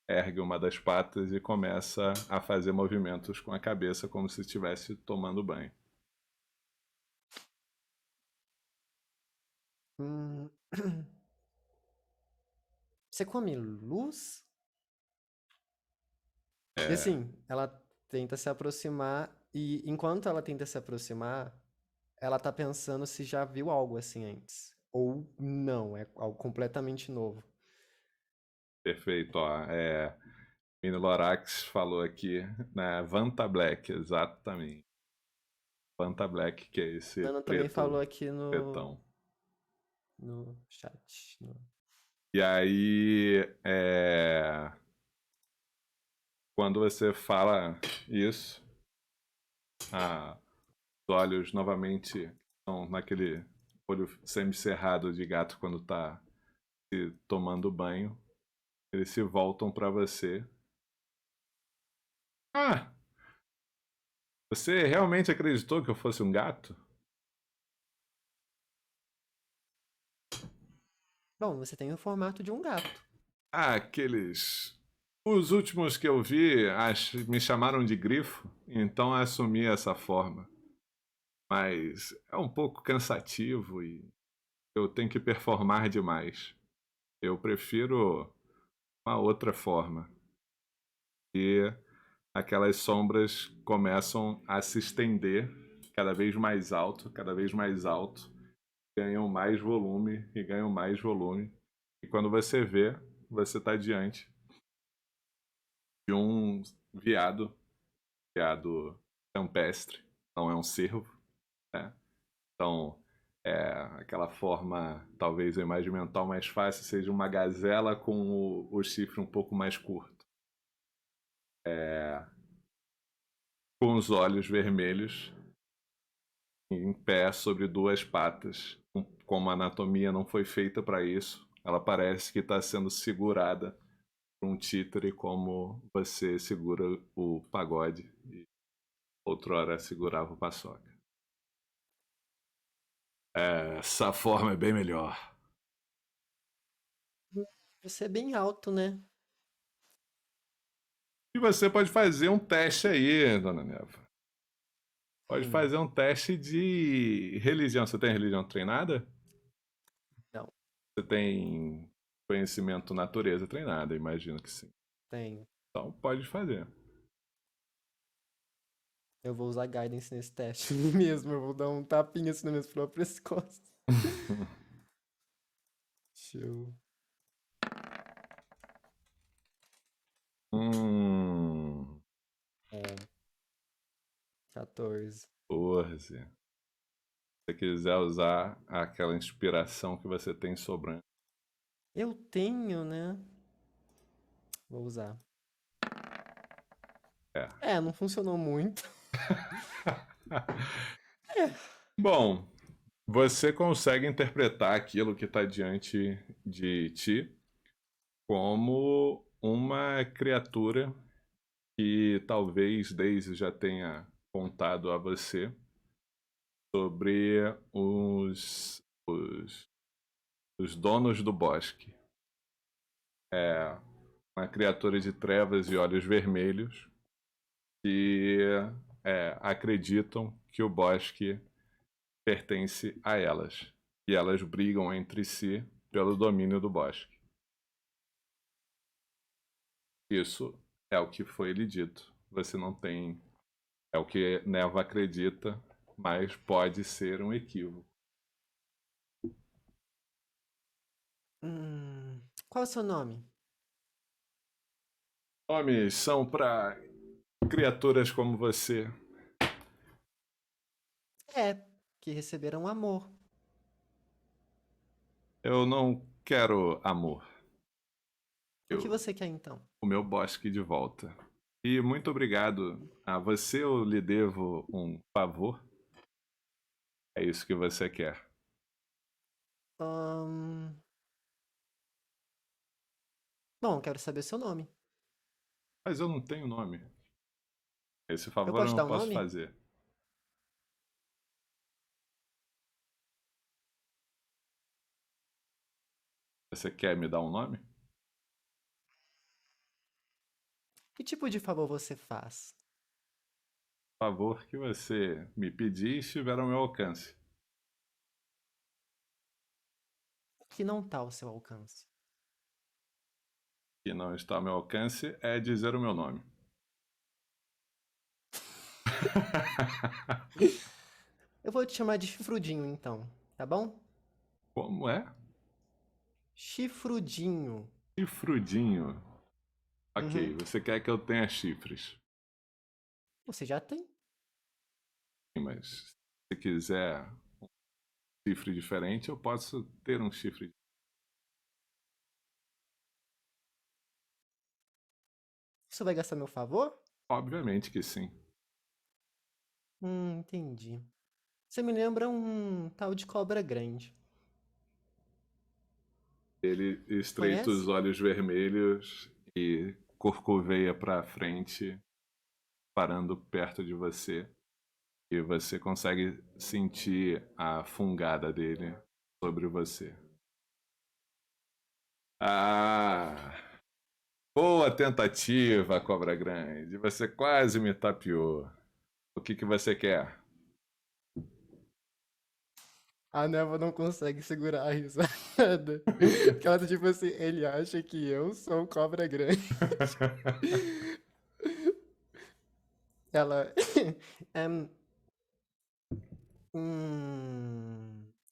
ergue uma das patas e começa a fazer movimentos com a cabeça como se estivesse tomando banho. Hum, Você come luz? E É, assim, ela tenta se aproximar e enquanto ela tenta se aproximar, ela tá pensando se já viu algo assim antes. Ou não, é algo completamente novo. perfeito. Ó, Mini Lorax falou aqui, né? Vanta Black, exatamente. Vanta Black, que é esse Nana também falou preto, aqui pretão. no chat. E aí, quando você fala isso, os olhos novamente estão naquele olho semicerrado de gato quando está se tomando banho. Eles se voltam para você. Ah, você realmente acreditou que eu fosse um gato? Bom, você tem o formato de um gato. Ah, aqueles. Os últimos que eu vi me chamaram de grifo, então eu assumi essa forma. Mas é um pouco cansativo e eu tenho que performar demais. Eu prefiro uma outra forma. E aquelas sombras começam a se estender cada vez mais alto, ganham mais volume e ganham mais volume. E quando você vê, você está diante de um veado, veado campestre, não é um cervo, né? Então, aquela forma, talvez a imagem mental mais fácil seja uma gazela com o chifre um pouco mais curto. Com os olhos vermelhos, em pé sobre duas patas. Como a anatomia não foi feita para isso, ela parece que está sendo segurada por um títere, como você segura o pagode e outrora segurava o paçoca. Essa forma é bem melhor. Você é bem alto, né? E você pode fazer um teste aí, dona Neva. Pode Hum, fazer um teste de religião. Você tem religião treinada? não, Você tem conhecimento natureza treinada? Imagino que sim. tenho. Então pode fazer. Eu vou usar guidance nesse teste mesmo. Eu vou dar um tapinha assim nas minhas próprias costas. Show. Hum, É, 14. 14. Se você quiser usar aquela inspiração que você tem sobrando. Eu tenho, né? Vou usar. É. É, não funcionou muito. Bom, você consegue interpretar aquilo que está diante de ti como uma criatura que talvez Daisy já tenha contado a você sobre os donos do bosque. É uma criatura de trevas e olhos vermelhos que acreditam que o bosque pertence a elas. E elas brigam entre si pelo domínio do bosque. Isso é o que foi lhe dito. Você não tem. É o que Neva acredita, mas pode ser um equívoco. Qual é o seu nome? Nomes são para criaturas como você. É, que receberam amor. Eu não quero amor. O que Eu, você quer então? o meu bosque de volta. E muito obrigado. A você eu lhe devo um favor. É isso que você quer. Ahn, Bom, quero saber seu nome. Mas eu não tenho nome. Esse Eu favor eu posso não dar um posso nome? fazer. Você quer me dar um nome? Que tipo de favor você faz? Favor que você me pedir estiver ao meu alcance. Que não tá ao seu alcance. Que não está ao meu alcance é dizer o meu nome. Eu vou te chamar de Chifrudinho então, tá bom? Como é? Chifrudinho. Chifrudinho. Ok, Uhum. você quer que eu tenha chifres. Você já tem. Mas se você quiser um chifre diferente, eu posso ter um chifre. Isso vai gastar meu favor? Obviamente que sim. Entendi. Você me lembra um tal de cobra grande. Ele estreita os Conhece? olhos vermelhos e corcoveia para frente, parando perto de você. E você consegue sentir a fungada dele sobre você. Ah! Boa tentativa, Cobra Grande. Você quase me tapeou. O que você quer? A Neva não consegue segurar a risada. Porque ela tá tipo assim, ele acha que eu sou o cobra grande. Ela. Em,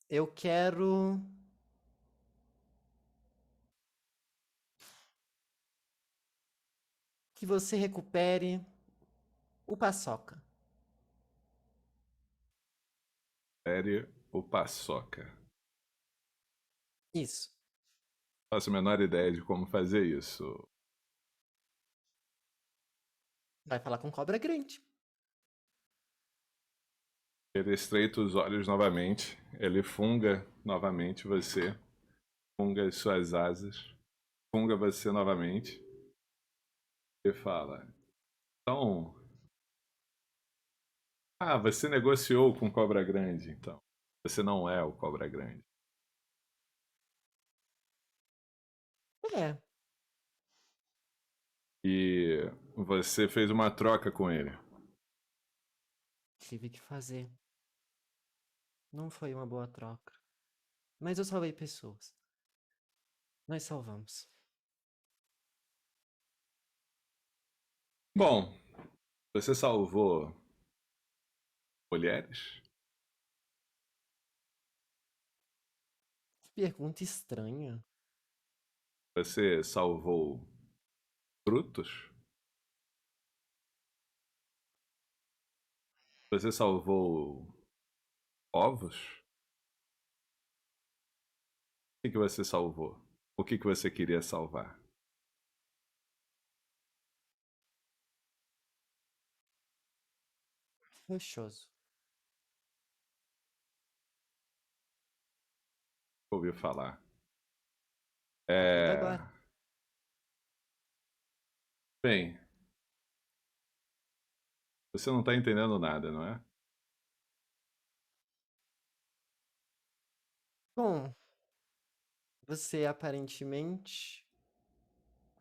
eu quero que você recupere o paçoca. Série ou paçoca? Isso. Faço a menor ideia de como fazer isso. Vai falar com cobra grande. Ele estreita os olhos novamente. Ele funga novamente você. funga as suas asas, funga você novamente e fala: Então, você negociou com Cobra Grande, então. Você não é o Cobra Grande. É, E você fez uma troca com ele. tive que fazer. Não foi uma boa troca. Mas eu salvei pessoas. Nós salvamos. Bom, você salvou mulheres? Que pergunta estranha. Você salvou frutos? Você salvou ovos? O que você salvou? O que você queria salvar? Rochoso. Ouviu falar? Tá vendo É. agora? Bem, você não tá entendendo nada, não é? Bom, você aparentemente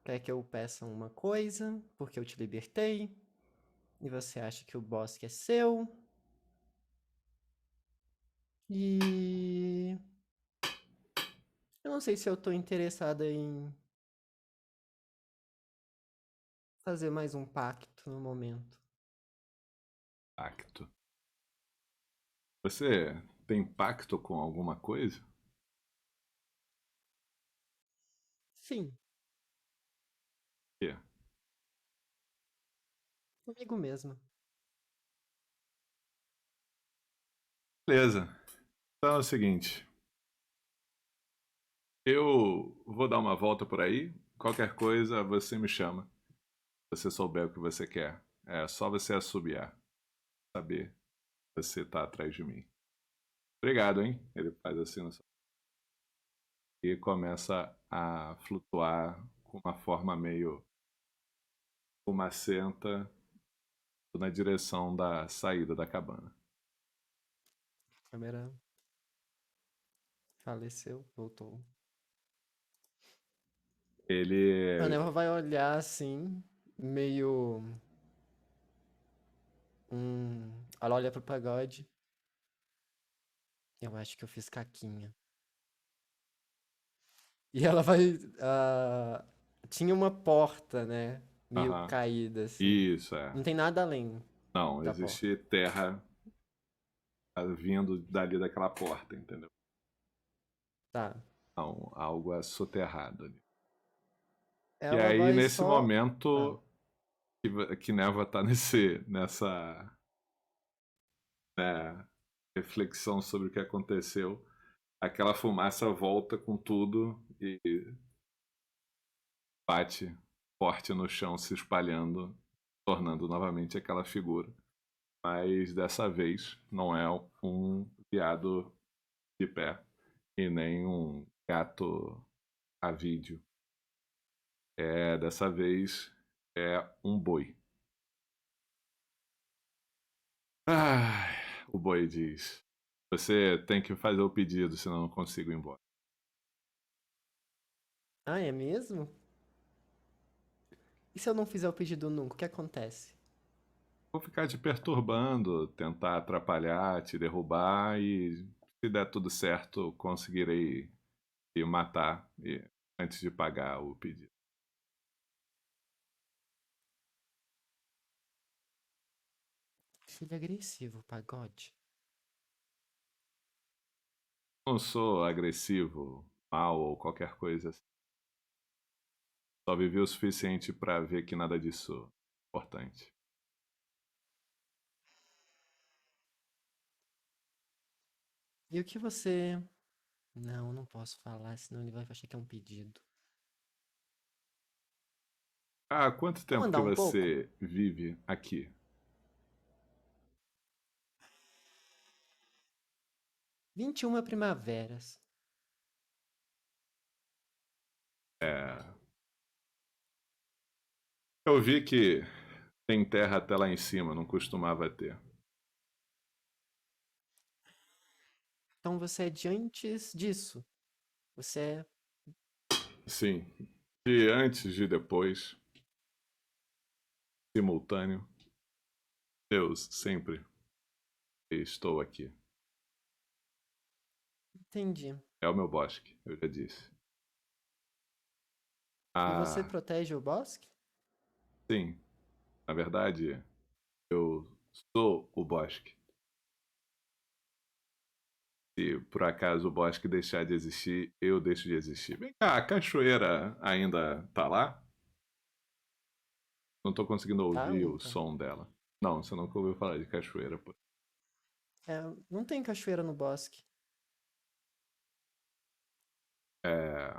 quer que eu peça uma coisa porque eu te libertei. E você acha que o bosque é seu. E eu não sei se eu tô interessada em fazer mais um pacto no momento. Pacto. Você tem pacto com alguma coisa? Sim, Que? comigo mesma. Beleza. Então é o seguinte. Eu vou dar uma volta por aí. Qualquer coisa, você me chama. Se você souber o que você quer. É só você assobiar. Saber que você tá atrás de mim. Obrigado, hein? Ele faz assim no seu... E começa a flutuar com uma forma meio fumacenta na direção da saída da cabana. A câmera faleceu, voltou. A Ele. Neva vai olhar assim, meio. Ela olha pro pagode. Eu acho que eu fiz caquinha. E ela vai. Tinha uma porta, né? Meio Aham. caída, assim. Isso, é. Não tem nada além Não, da porta. existe terra vindo dali daquela porta, entendeu? Tá. Não, algo é soterrado ali. E Ela aí, vai nesse só. Ah, momento que Neva tá nessa né, reflexão sobre o que aconteceu, aquela fumaça volta com tudo e bate forte no chão, se espalhando, tornando novamente aquela figura. Mas dessa vez não é um viado de pé e nem um gato a vídeo. Dessa vez é um boi. Ai, o boi diz: Você tem que fazer o pedido, senão eu não consigo ir embora. é mesmo? E se eu não fizer o pedido nunca, o que acontece? Vou ficar te perturbando, tentar atrapalhar, te derrubar e, se der tudo certo, conseguirei te matar antes de pagar o pedido. Filho agressivo, pagode. Não sou agressivo, mal ou qualquer coisa assim. Só vivi o suficiente para ver que nada disso é importante. E o que você. Não, eu não posso falar, senão ele vai achar que é um pedido. Quanto Vamos tempo que andar um pouco? você vive aqui? 21 primaveras. É, eu vi que tem terra até lá em cima, não costumava ter. Então você é de antes disso. Você é. Sim, de antes, de depois, simultâneo. Deus, sempre estou aqui. Entendi. É o meu bosque, eu já disse. E você Ah, protege o bosque? sim, na verdade, eu sou o bosque. Se por acaso o bosque deixar de existir, eu deixo de existir. Vem cá, a cachoeira ainda tá lá? Não tô conseguindo Tá, ouvir o Luca? som dela. Não, você nunca ouviu falar de cachoeira, pô. É, não tem cachoeira no bosque. É,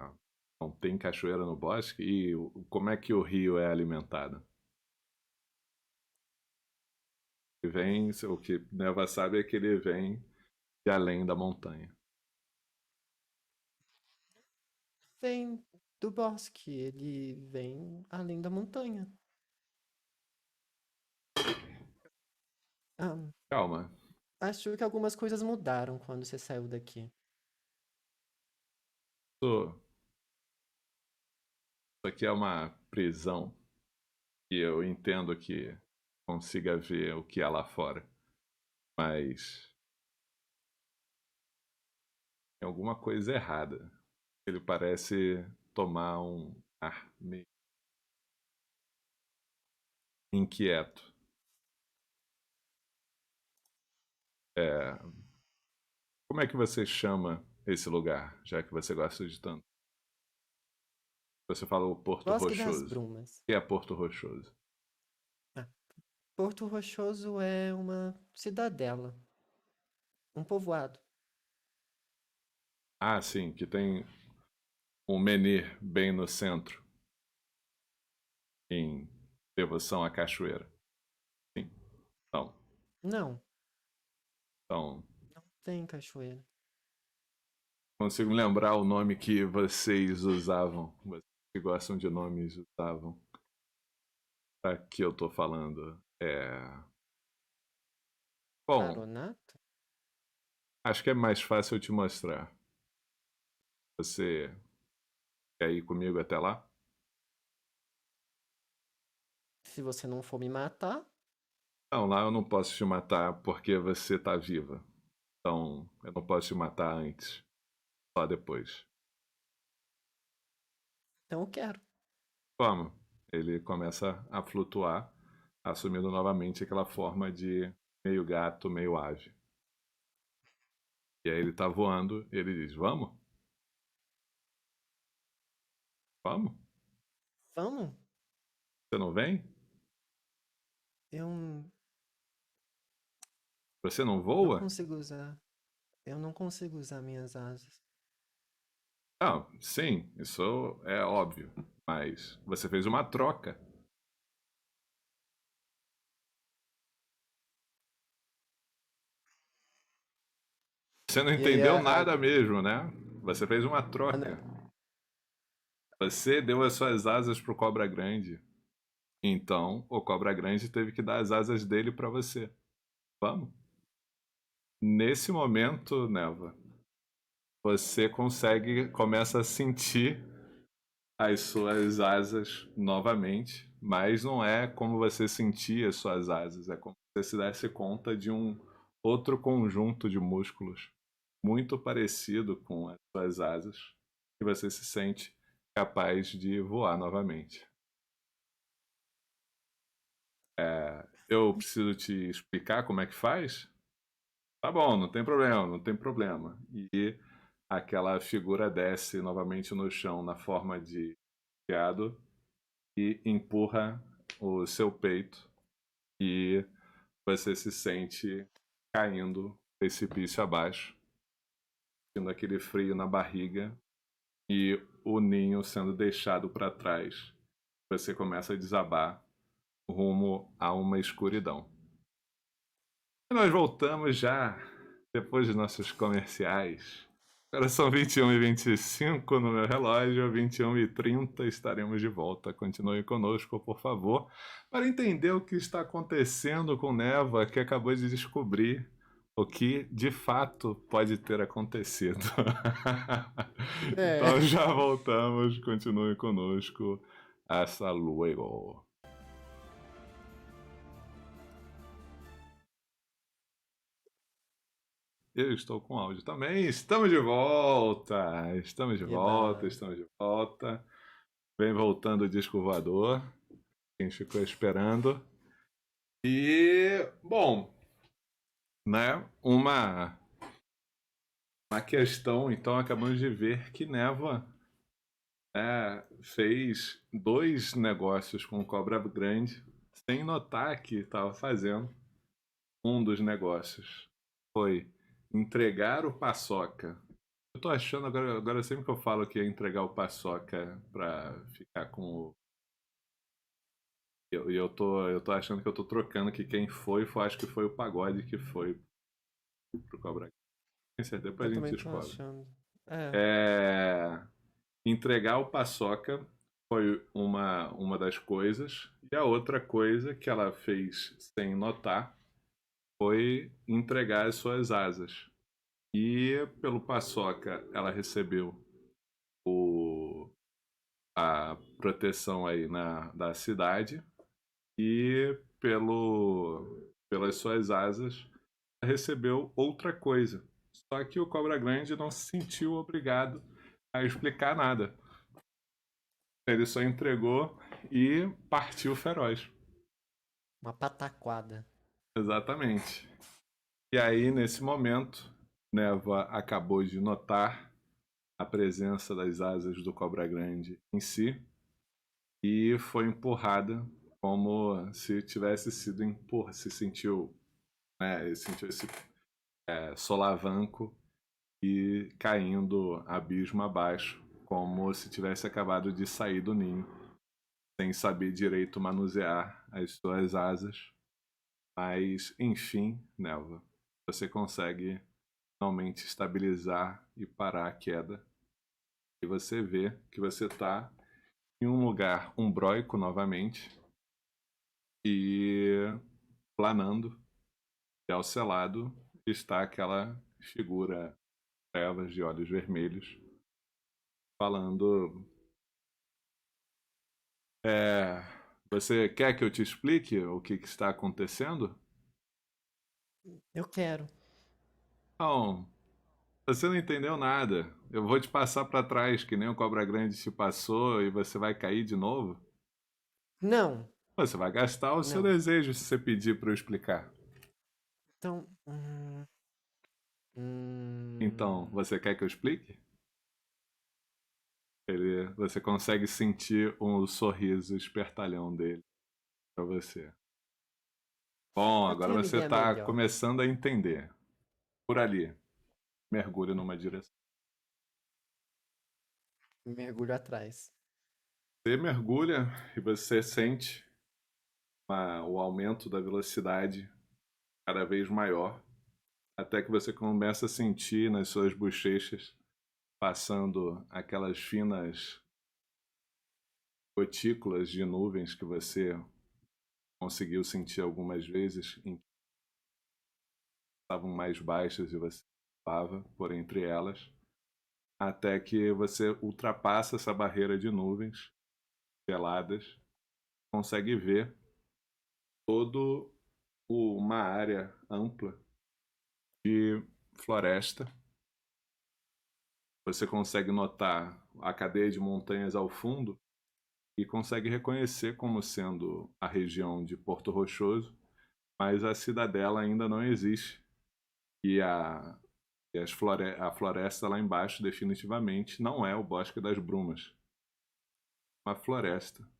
não tem cachoeira no bosque? E como é que o rio é alimentado? Ele vem, o que Neva sabe é que ele vem de além da montanha. Vem do bosque. Ele vem além da montanha. Ah, Calma, acho que algumas coisas mudaram quando você saiu daqui. isso aqui é uma prisão e eu entendo que consiga ver o que há lá fora, mas tem alguma coisa errada. Ele parece tomar um ar meio inquieto. É, como é que você chama esse lugar, já que você gosta de tanto? Você falou Porto Bosque das Rochoso. Brumas. O que é Porto Rochoso? Ah, Porto Rochoso é uma cidadela, um povoado. Ah, sim, que tem um menhir bem no centro, em devoção à cachoeira. Sim, não. Não, Então, não tem cachoeira. consigo lembrar o nome que vocês usavam, vocês que gostam de nomes usavam, para que eu tô falando. Bom, Paronato? acho que é mais fácil eu te mostrar. Você quer ir comigo até lá? Se você não for me matar, Não, lá eu não posso te matar porque você tá viva. Então, eu não posso te matar antes, só depois. então eu quero. Como? Ele começa a flutuar, assumindo novamente aquela forma de meio gato, meio ave. E aí ele tá voando, e ele diz: Vamos? Vamos? Vamos? Você não vem? Eu Você não não voa? consigo usar. Eu não consigo usar minhas asas. Não, sim, isso é óbvio. Mas você fez uma troca. Você não E aí entendeu nada mesmo, né? Você fez uma a- troca. Você deu as suas asas pro Cobra Grande. Então, o Cobra Grande teve que dar as asas dele pra você. Vamos? Nesse momento, Neva, você começa a sentir as suas asas novamente, mas não é como você sentia as suas asas, é como se você se desse conta de um outro conjunto de músculos muito parecido com as suas asas, e você se sente capaz de voar novamente. Eu preciso te explicar como é que faz? Tá bom, não tem problema, não tem problema. E aquela figura desce novamente no chão na forma de gado e empurra o seu peito e você se sente caindo precipício abaixo, tendo aquele frio na barriga e o ninho sendo deixado para trás. Você começa a desabar rumo a uma escuridão. E nós voltamos já depois dos nossos comerciais. Agora são 21h25 no meu relógio, 21h30 estaremos de volta. Continue conosco, por favor, para entender o que está acontecendo com Neva, que acabou de descobrir o que de fato pode ter acontecido. É. Então já voltamos, continue conosco. Hasta luego. Eu estou com áudio também. Estamos de volta. Estamos de volta, Eba. estamos de volta. Vem voltando o disco voador. Quem ficou esperando. E, bom, né? Uma questão, então, acabamos de ver que Névoa fez 2 negócios com Cobra Grande sem notar que estava fazendo. Um dos negócios foi entregar o Paçoca. Eu tô achando agora sempre que eu falo que é entregar o Paçoca pra ficar com o. Eu tô achando que eu tô trocando que quem acho que foi o Pagode que foi pro Cobra. Tem certeza, depois Eu a gente também tô descobre. achando. É. Entregar o Paçoca foi uma das coisas. E a outra coisa que ela fez sem notar foi entregar as suas asas. E pelo Paçoca ela recebeu a proteção aí da cidade e pelas suas asas recebeu outra coisa. Só que o Cobra Grande não se sentiu obrigado a explicar nada. Ele só entregou e partiu feroz. Uma pataquada. Exatamente. E aí, nesse momento, Neva acabou de notar a presença das asas do Cobra Grande em si e foi empurrada como se tivesse sido empurrada, sentiu esse solavanco e caindo abismo abaixo, como se tivesse acabado de sair do ninho, sem saber direito manusear as suas asas. Mas, enfim, Nelva, você consegue finalmente estabilizar e parar a queda. E você vê que você está em um lugar umbróico novamente e planando. E ao seu lado está aquela figura trevas de olhos vermelhos falando. Você quer que eu te explique o que está acontecendo? Eu quero. Não, você não entendeu nada. Eu vou te passar para trás, que nem o Cobra Grande te passou, e você vai cair de novo. Não. Você vai gastar o seu Não. desejo se você pedir para eu explicar. Então. Então, você quer que eu explique? Você consegue sentir o sorriso espertalhão dele para você. Bom, Eu agora tenho uma você ideia está melhor. começando a entender. Por ali, mergulhe numa direção. Mergulho atrás. Você mergulha e você sente o aumento da velocidade cada vez maior, até que você começa a sentir nas suas bochechas passando aquelas finas gotículas de nuvens que você conseguiu sentir algumas vezes, em que estavam mais baixas e você estava por entre elas, até que você ultrapassa essa barreira de nuvens geladas, consegue ver todo uma área ampla de floresta. Você consegue notar a cadeia de montanhas ao fundo e consegue reconhecer como sendo a região de Porto Rochoso, mas a cidadela ainda não existe. E a floresta lá embaixo definitivamente não é o Bosque das Brumas. Uma floresta,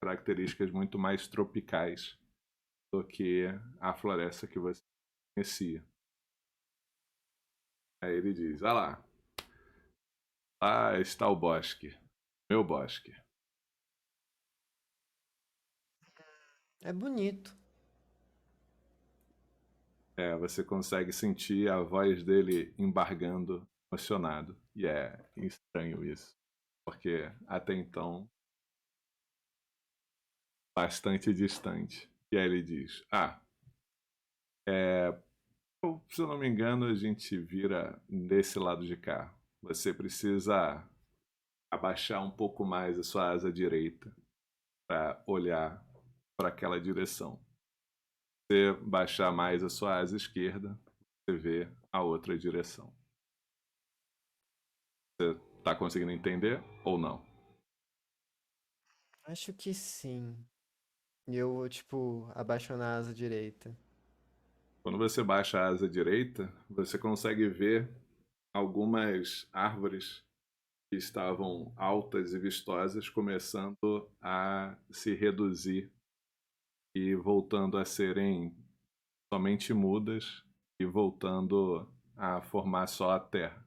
características muito mais tropicais do que a floresta que você conhecia. Aí ele diz: ah lá está o bosque, meu bosque. É bonito. Você consegue sentir a voz dele embargando emocionado. E é estranho isso, porque até então, bastante distante. E aí ele diz: se eu não me engano, a gente vira desse lado de cá. Você precisa abaixar um pouco mais a sua asa direita para olhar para aquela direção. Se você baixar mais a sua asa esquerda, você vê a outra direção. Você está conseguindo entender ou não? Acho que sim. E eu, tipo, abaixo na asa direita. Quando você baixa a asa direita, você consegue ver algumas árvores que estavam altas e vistosas começando a se reduzir e voltando a serem somente mudas e voltando a formar só a terra.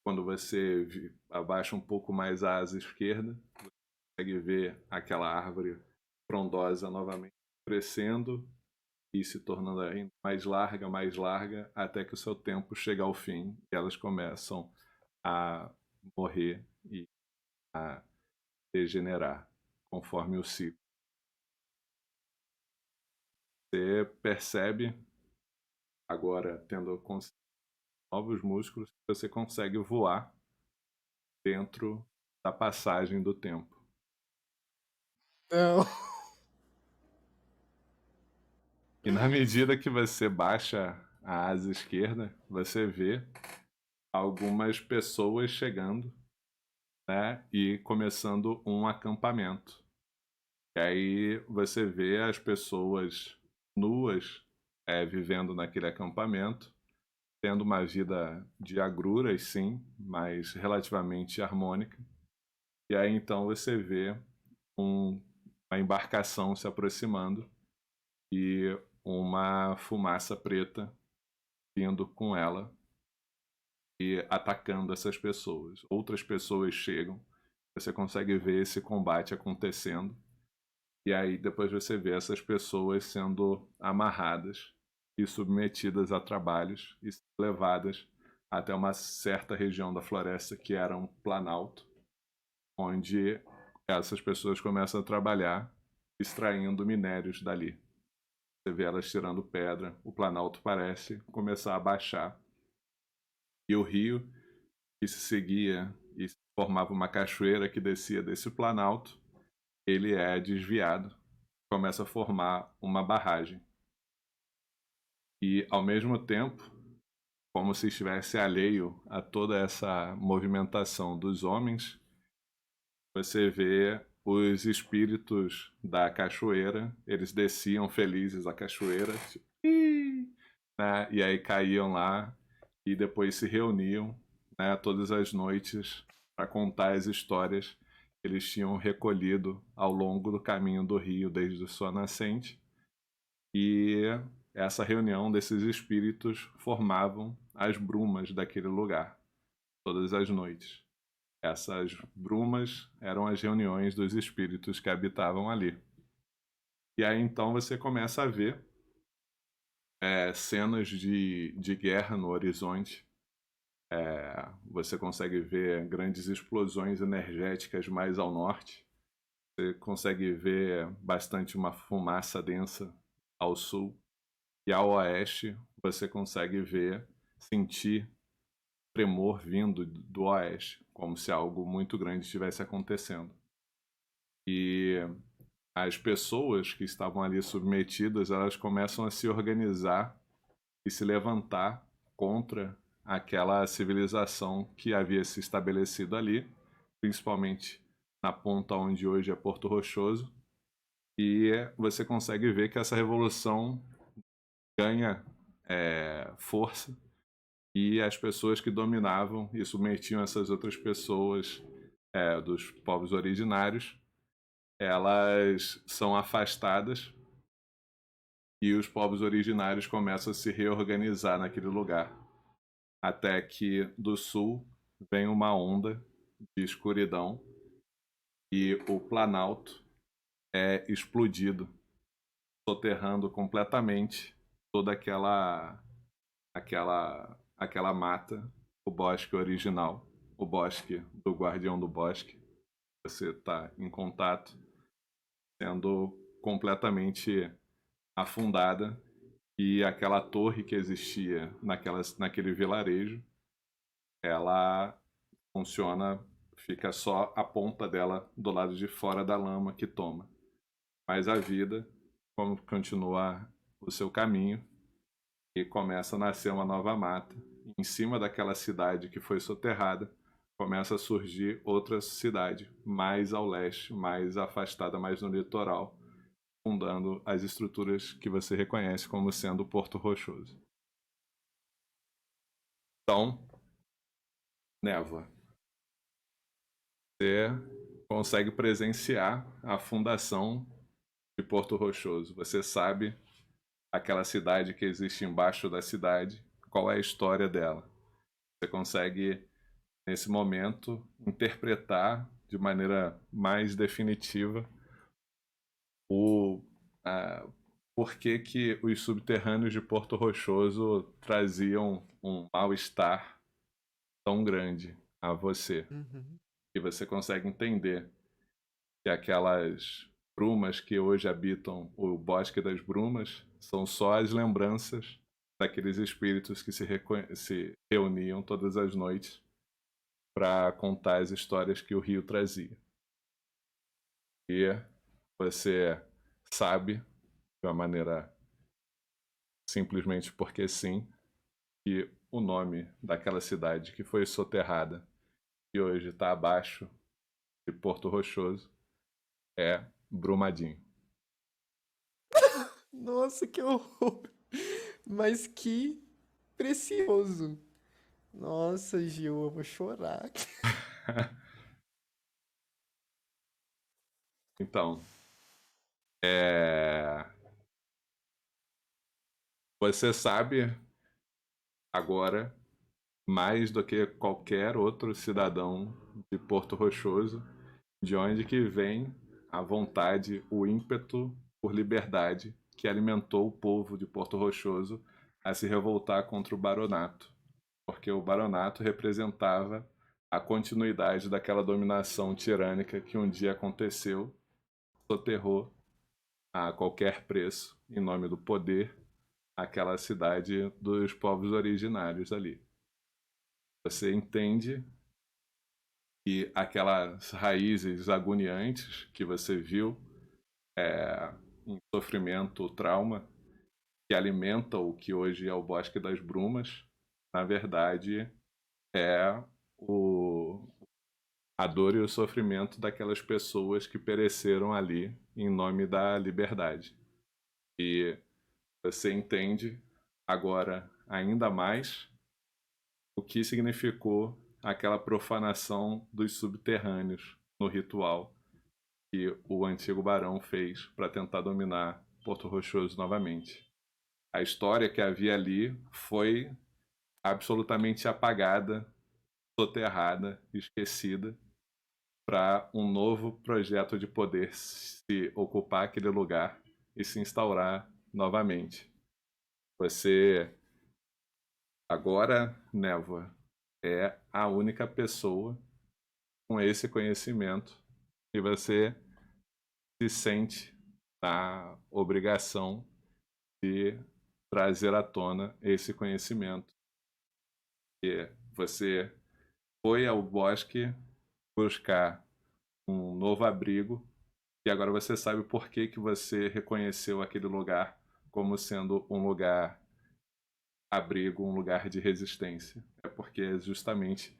Quando você abaixa um pouco mais a asa esquerda, você consegue ver aquela árvore frondosa novamente crescendo e se tornando ainda mais larga, até que o seu tempo chega ao fim e elas começam a morrer e a degenerar conforme o ciclo. Você percebe, agora tendo novos músculos, que você consegue voar dentro da passagem do tempo. Não. E na medida que você baixa a asa esquerda, você vê algumas pessoas chegando, né, e começando um acampamento. E aí você vê as pessoas nuas vivendo naquele acampamento, tendo uma vida de agruras, sim, mas relativamente harmônica. E aí então você vê uma embarcação se aproximando e uma fumaça preta vindo com ela e atacando essas pessoas. Outras pessoas chegam, você consegue ver esse combate acontecendo. E aí depois você vê essas pessoas sendo amarradas e submetidas a trabalhos e levadas até uma certa região da floresta que era um planalto, onde essas pessoas começam a trabalhar extraindo minérios dali. Você vê elas tirando pedra, o planalto parece começar a baixar e o rio que se seguia e formava uma cachoeira que descia desse planalto, ele é desviado, começa a formar uma barragem. E, ao mesmo tempo, como se estivesse alheio a toda essa movimentação dos homens, você vê os espíritos da cachoeira, eles desciam felizes a cachoeira, tipo, né? E aí caíam lá e depois se reuniam, né, todas as noites para contar as histórias que eles tinham recolhido ao longo do caminho do rio desde sua nascente. E essa reunião desses espíritos formavam as brumas daquele lugar, todas as noites. Essas brumas eram as reuniões dos espíritos que habitavam ali. E aí então você começa a ver cenas de guerra no horizonte. Você consegue ver grandes explosões energéticas mais ao norte. Você consegue ver bastante uma fumaça densa ao sul. E ao oeste você consegue ver, sentir tremor vindo do oeste, como se algo muito grande estivesse acontecendo. E as pessoas que estavam ali submetidas, elas começam a se organizar e se levantar contra aquela civilização que havia se estabelecido ali, principalmente na ponta onde hoje é Porto Rochoso. E você consegue ver que essa revolução ganha força e as pessoas que dominavam e submetiam essas outras pessoas dos povos originários, elas são afastadas e os povos originários começam a se reorganizar naquele lugar, até que do sul vem uma onda de escuridão e o Planalto é explodido, soterrando completamente toda aquela mata o bosque original, o bosque do Guardião do Bosque. Você está em contato, sendo completamente afundada, e aquela torre que existia naquele vilarejo, ela funciona, fica só a ponta dela do lado de fora da lama que toma. Mas a vida, como continua o seu caminho, e começa a nascer uma nova mata. Em cima daquela cidade que foi soterrada, começa a surgir outra cidade, mais ao leste, mais afastada, mais no litoral, fundando as estruturas que você reconhece como sendo o Porto Rochoso. Então, névoa, você consegue presenciar a fundação de Porto Rochoso. Você sabe aquela cidade que existe embaixo da cidade, qual é a história dela. Você consegue, nesse momento, interpretar de maneira mais definitiva o porquê que os subterrâneos de Porto Rochoso traziam um mal-estar tão grande a você. Uhum. E você consegue entender que aquelas brumas que hoje habitam o Bosque das Brumas são só as lembranças daqueles espíritos que se reuniam todas as noites para contar as histórias que o rio trazia. E você sabe, de uma maneira simplesmente porque sim, que o nome daquela cidade que foi soterrada e hoje está abaixo de Porto Rochoso é Brumadinho. Nossa, que horror! Mas que precioso! Nossa, Gil, eu vou chorar. Então, é... você sabe agora, mais do que qualquer outro cidadão de Porto Rochoso, de onde que vem a vontade, o ímpeto por liberdade que alimentou o povo de Porto Rochoso a se revoltar contra o baronato, porque o baronato representava a continuidade daquela dominação tirânica que um dia aconteceu, soterrou a qualquer preço, em nome do poder, aquela cidade dos povos originários ali. Você entende que aquelas raízes agoniantes que você viu em sofrimento, trauma, que alimenta o que hoje é o Bosque das Brumas, na verdade é o, a dor e o sofrimento daquelas pessoas que pereceram ali em nome da liberdade. E você entende agora ainda mais o que significou aquela profanação dos subterrâneos no ritual que o antigo barão fez para tentar dominar Porto Rochoso novamente. A história que havia ali foi absolutamente apagada, soterrada, esquecida, para um novo projeto de poder se ocupar aquele lugar e se instaurar novamente. Você agora, Névoa, é a única pessoa com esse conhecimento e você se sente na obrigação de trazer à tona esse conhecimento. E você foi ao bosque buscar um novo abrigo e agora você sabe por que que você reconheceu aquele lugar como sendo um lugar abrigo, um lugar de resistência. É porque é justamente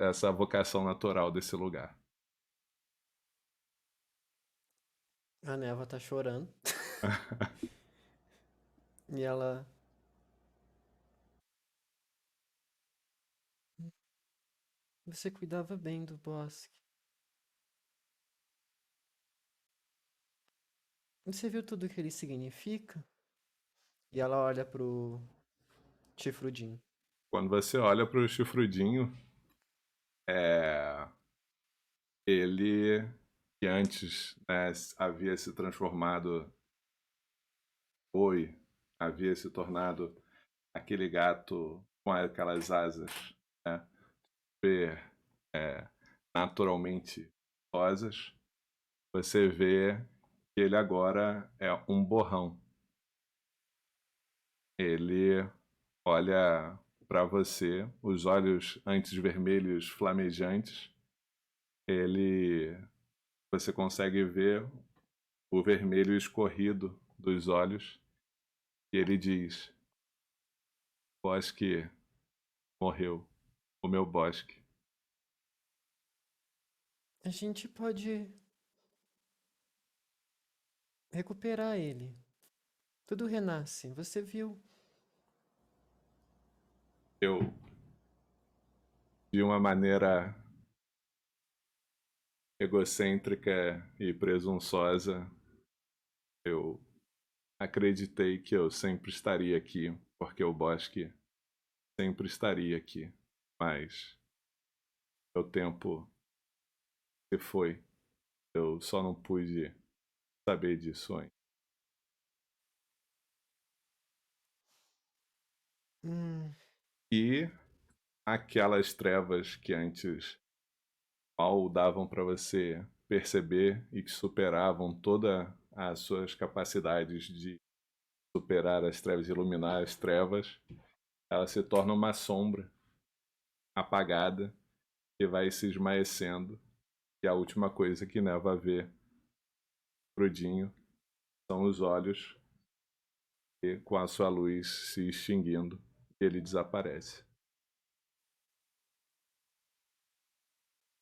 essa vocação natural desse lugar. A Neva tá chorando. E ela. Você cuidava bem do bosque. Você viu tudo que ele significa? E ela olha pro chifrudinho. Quando você olha para o chifrudinho, ele que antes, né, havia se transformado, havia se tornado aquele gato com aquelas asas né, ver naturalmente rosas, você vê que ele agora é um borrão. Ele olha para você, os olhos antes vermelhos flamejantes, ele você consegue ver o vermelho escorrido dos olhos e ele diz: Bosque morreu, o meu bosque. A gente pode recuperar ele. Tudo renasce. Você viu? Eu, de uma maneira egocêntrica e presunçosa, eu acreditei que eu sempre estaria aqui, porque o bosque sempre estaria aqui. Mas o tempo se foi. Eu só não pude saber disso antes. Hum, E aquelas trevas que antes mal davam para você perceber e que superavam todas as suas capacidades de superar as trevas, iluminar as trevas, ela se torna uma sombra apagada que vai se esmaecendo. E a última coisa que Neva vê, Frodinho, são os olhos e com a sua luz se extinguindo, ele desaparece.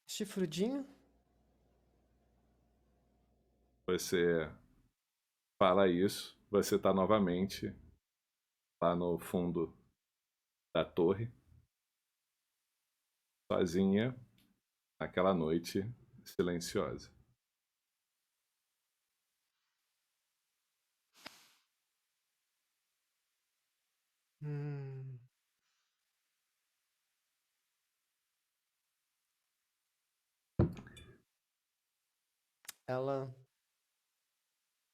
chifrudinho? Você fala isso, você está novamente lá no fundo da torre, sozinha, naquela noite silenciosa. Hum, ela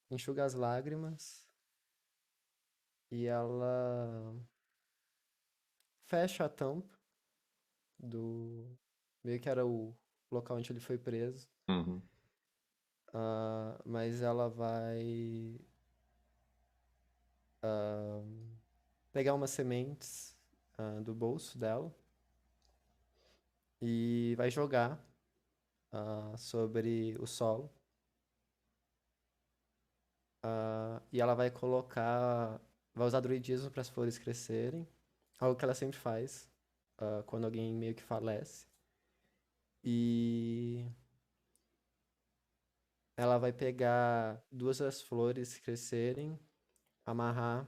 enxuga as lágrimas e ela fecha a tampa do. Meio que era o local onde ele foi preso. Uhum. Mas ela vai pegar umas sementes do bolso dela e vai jogar sobre o solo. E ela vai colocar. Vai usar druidismo para as flores crescerem. Algo que ela sempre faz quando alguém meio que falece. E ela vai pegar duas das flores crescerem, amarrar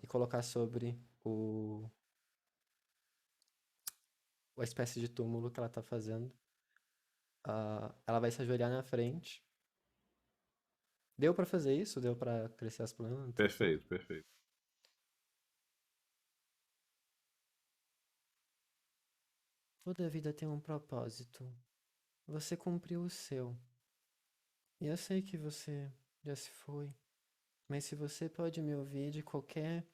e colocar sobre a espécie de túmulo que ela tá fazendo. Ela vai se ajoelhar na frente. Deu pra fazer isso? Deu pra crescer as plantas? Tudo? Perfeito, perfeito. Toda vida tem um propósito. Você cumpriu o seu. E eu sei que você já se foi. Mas se você pode me ouvir de qualquer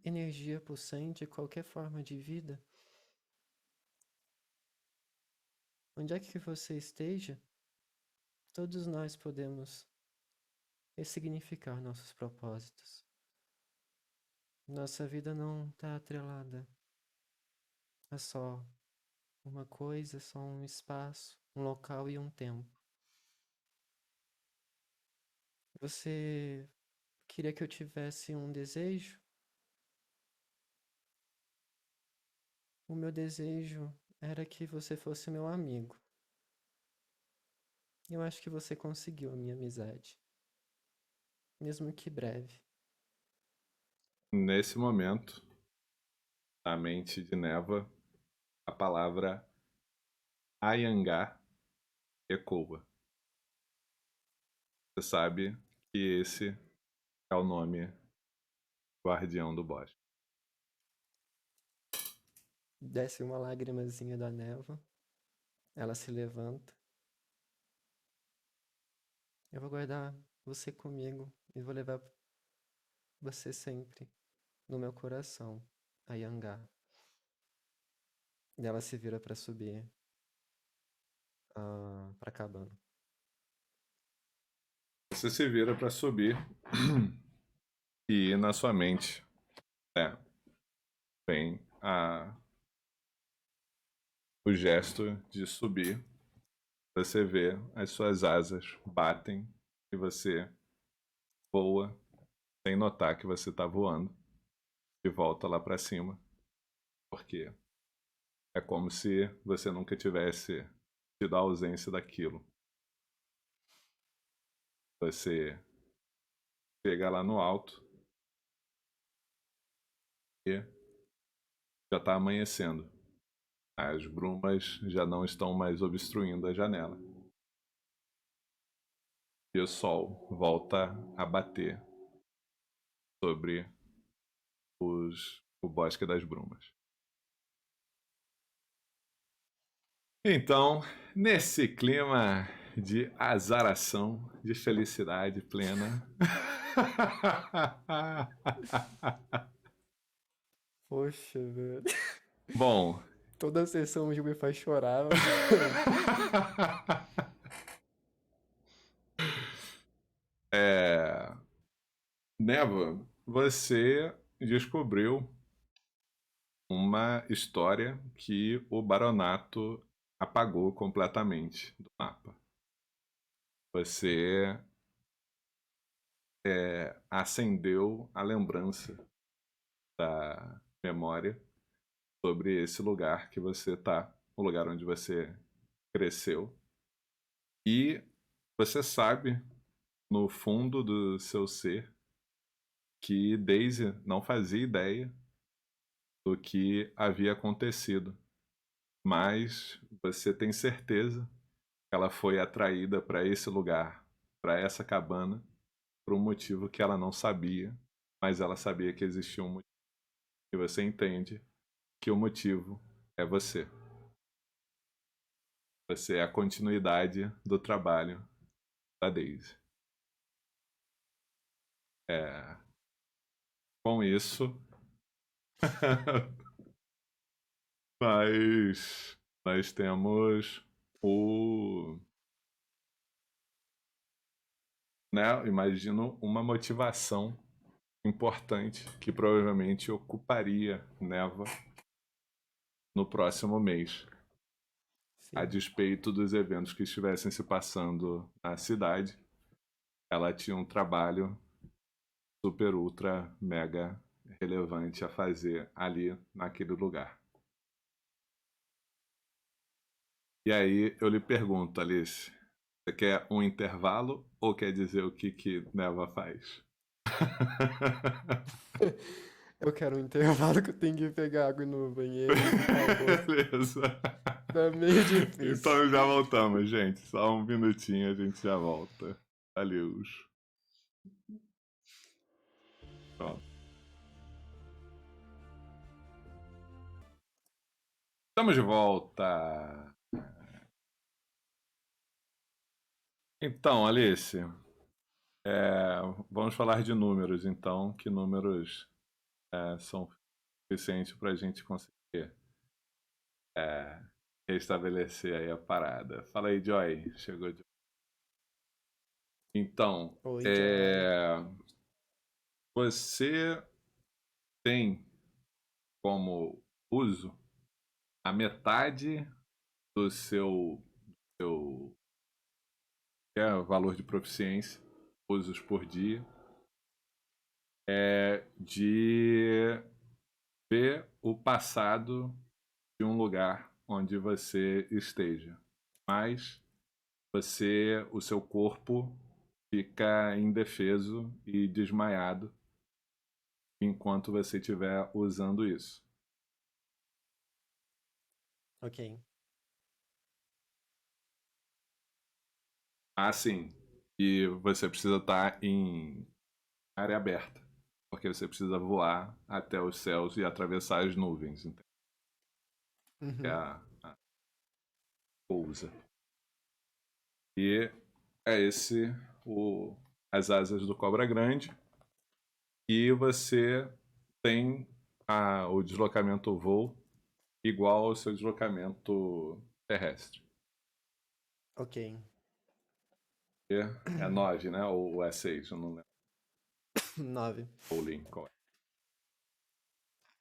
energia pulsante, qualquer forma de vida, onde é que você esteja, todos nós podemos ressignificar nossos propósitos. Nossa vida não está atrelada a só uma coisa, só um espaço, um local e um tempo. Você queria que eu tivesse um desejo? O meu desejo era que você fosse meu amigo. Eu acho que você conseguiu a minha amizade, mesmo que breve. Nesse momento, na mente de Neva, a palavra Ayangá ecoa. Você sabe que esse é o nome guardião do bosque. Desce uma lagrimazinha da névoa, ela se levanta. Eu vou guardar você comigo e vou levar você sempre no meu coração, a Yangá. E ela se vira pra subir pra cabana. Você se vira para subir e na sua mente vem o gesto de subir. Você vê as suas asas batem e você voa sem notar que você está voando de volta lá para cima, porque é como se você nunca tivesse tido a ausência daquilo. Você chega lá no alto e já está amanhecendo. As brumas já não estão mais obstruindo a janela. E o sol volta a bater sobre o Bosque das Brumas. Então, nesse clima de azaração, de felicidade plena. Poxa, velho. Bom. Toda a sessão o Gil me faz chorar. Neva, você descobriu uma história que o Baronato apagou completamente do mapa. Você acendeu a lembrança da memória sobre esse lugar que você está, o lugar onde você cresceu. E você sabe, no fundo do seu ser, que Daisy não fazia ideia do que havia acontecido. Mas você tem certeza que ela foi atraída para esse lugar, para essa cabana, por um motivo que ela não sabia, mas ela sabia que existia um motivo. E você entende que o motivo é você. Você é a continuidade do trabalho da Daisy. Com isso, nós temos imagino uma motivação importante que provavelmente ocuparia Neva no próximo mês. Sim. A despeito dos eventos que estivessem se passando na cidade, ela tinha um trabalho super, ultra, mega relevante a fazer ali naquele lugar. E aí eu lhe pergunto, Alice, você quer um intervalo ou quer dizer o que Neva faz? Eu quero um intervalo que eu tenho que pegar água no banheiro, por favor. Beleza. Tá meio difícil. Então já voltamos, gente. Só um minutinho a gente já volta. Valeu. Pronto. Estamos de volta. Então, Alice, vamos falar de números, então. Que números são suficientes para a gente conseguir restabelecer aí a parada? Fala aí, Joy. Chegou de... Então, Oi, Joy. você tem como uso a metade do seu valor de proficiência, usos por dia, de ver o passado de um lugar onde você esteja. Mas o seu corpo fica indefeso e desmaiado enquanto você estiver usando isso. Ok. Ah, sim. E você precisa estar em área aberta, porque você precisa voar até os céus e atravessar as nuvens. Então, é Uhum. a pousa. E é esse as asas do Cobra Grande. E você tem o deslocamento voo igual ao seu deslocamento terrestre. Ok. É 9, né? Ou é 6, eu não lembro. 9. Ou Lincoln.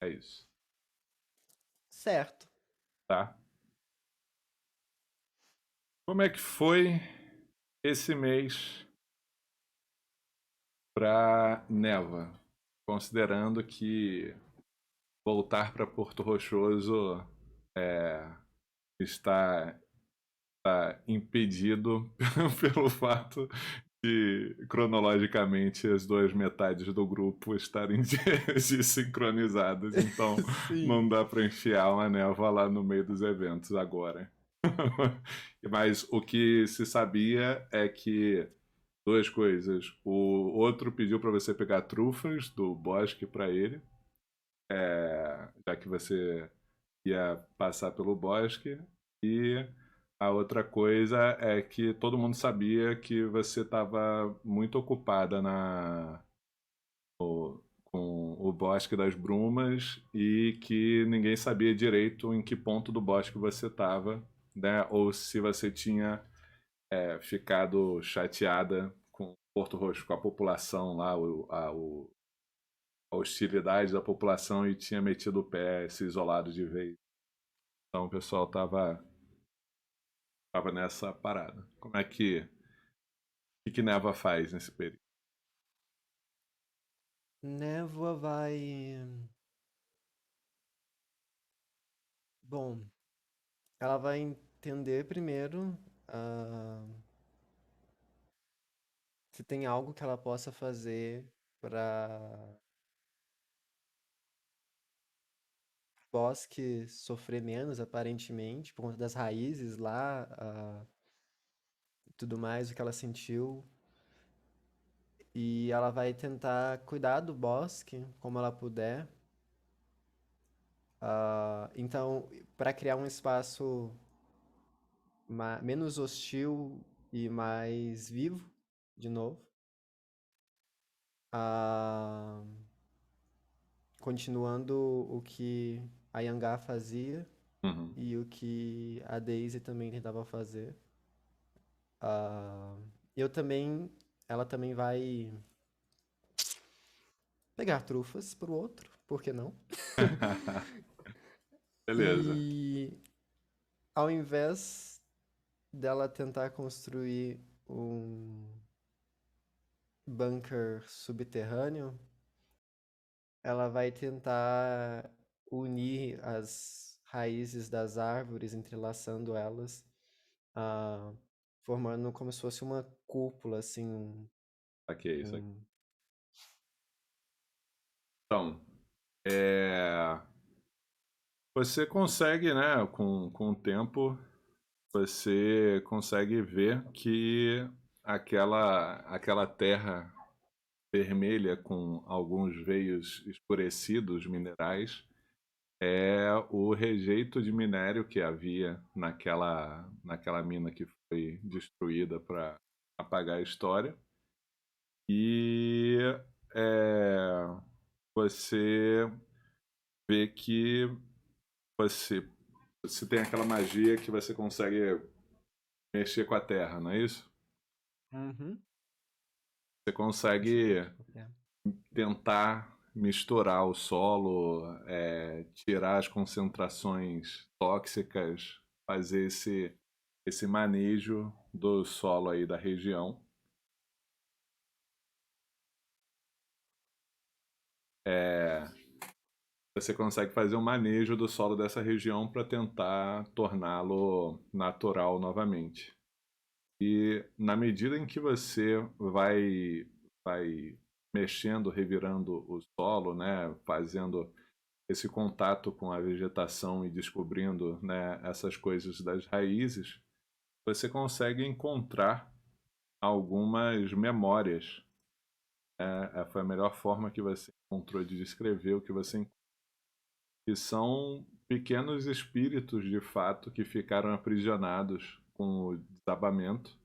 É isso. Certo. Tá? Como é que foi esse mês para Neva? Considerando que voltar para Porto Rochoso está impedido pelo fato de, cronologicamente, as duas metades do grupo estarem desincronizadas. Então, Sim. não dá para enfiar uma névoa lá no meio dos eventos agora. Mas o que se sabia é que duas coisas. O outro pediu para você pegar trufas do bosque para ele, já que você ia passar pelo bosque. E a outra coisa é que todo mundo sabia que você estava muito ocupada com o Bosque das Brumas e que ninguém sabia direito em que ponto do bosque você estava, né? Ou se você tinha ficado chateada com Porto Roxo, com a população lá, a hostilidade da população e tinha metido o pé, se isolado de vez. Então o pessoal tava nessa parada. Como é que Neva faz nesse período? Névoa vai. Bom, ela vai entender primeiro se tem algo que ela possa fazer para bosque sofrer menos, aparentemente, por conta das raízes lá, e tudo mais, o que ela sentiu. E ela vai tentar cuidar do bosque como ela puder. Então, para criar um espaço menos hostil e mais vivo, de novo. Ah, continuando o que a Yangá fazia Uhum. e o que a Daisy também tentava fazer. Ah, eu também, ela também vai pegar trufas pro outro, por que não? Beleza. E ao invés dela tentar construir um bunker subterrâneo, ela vai tentar unir as raízes das árvores, entrelaçando elas, ah, formando como se fosse uma cúpula, assim, Aqui é isso aqui. um- Então, você consegue, né, com o tempo, você consegue ver que aquela terra vermelha com alguns veios escurecidos minerais é o rejeito de minério que havia naquela mina que foi destruída para apagar a história. E é, você vê que você, você tem aquela magia que você consegue mexer com a terra, não é isso? Uhum. Você Mexer com consegue a terra. tentar misturar o solo, tirar as concentrações tóxicas, fazer esse manejo do solo aí da região. Você consegue fazer um manejo do solo dessa região para tentar torná-lo natural novamente. E na medida em que você vai mexendo, revirando o solo, né, fazendo esse contato com a vegetação e descobrindo, né, essas coisas das raízes, você consegue encontrar algumas memórias. Foi a melhor forma que você encontrou de descrever o que você encontrou, que são pequenos espíritos de fato que ficaram aprisionados com o desabamento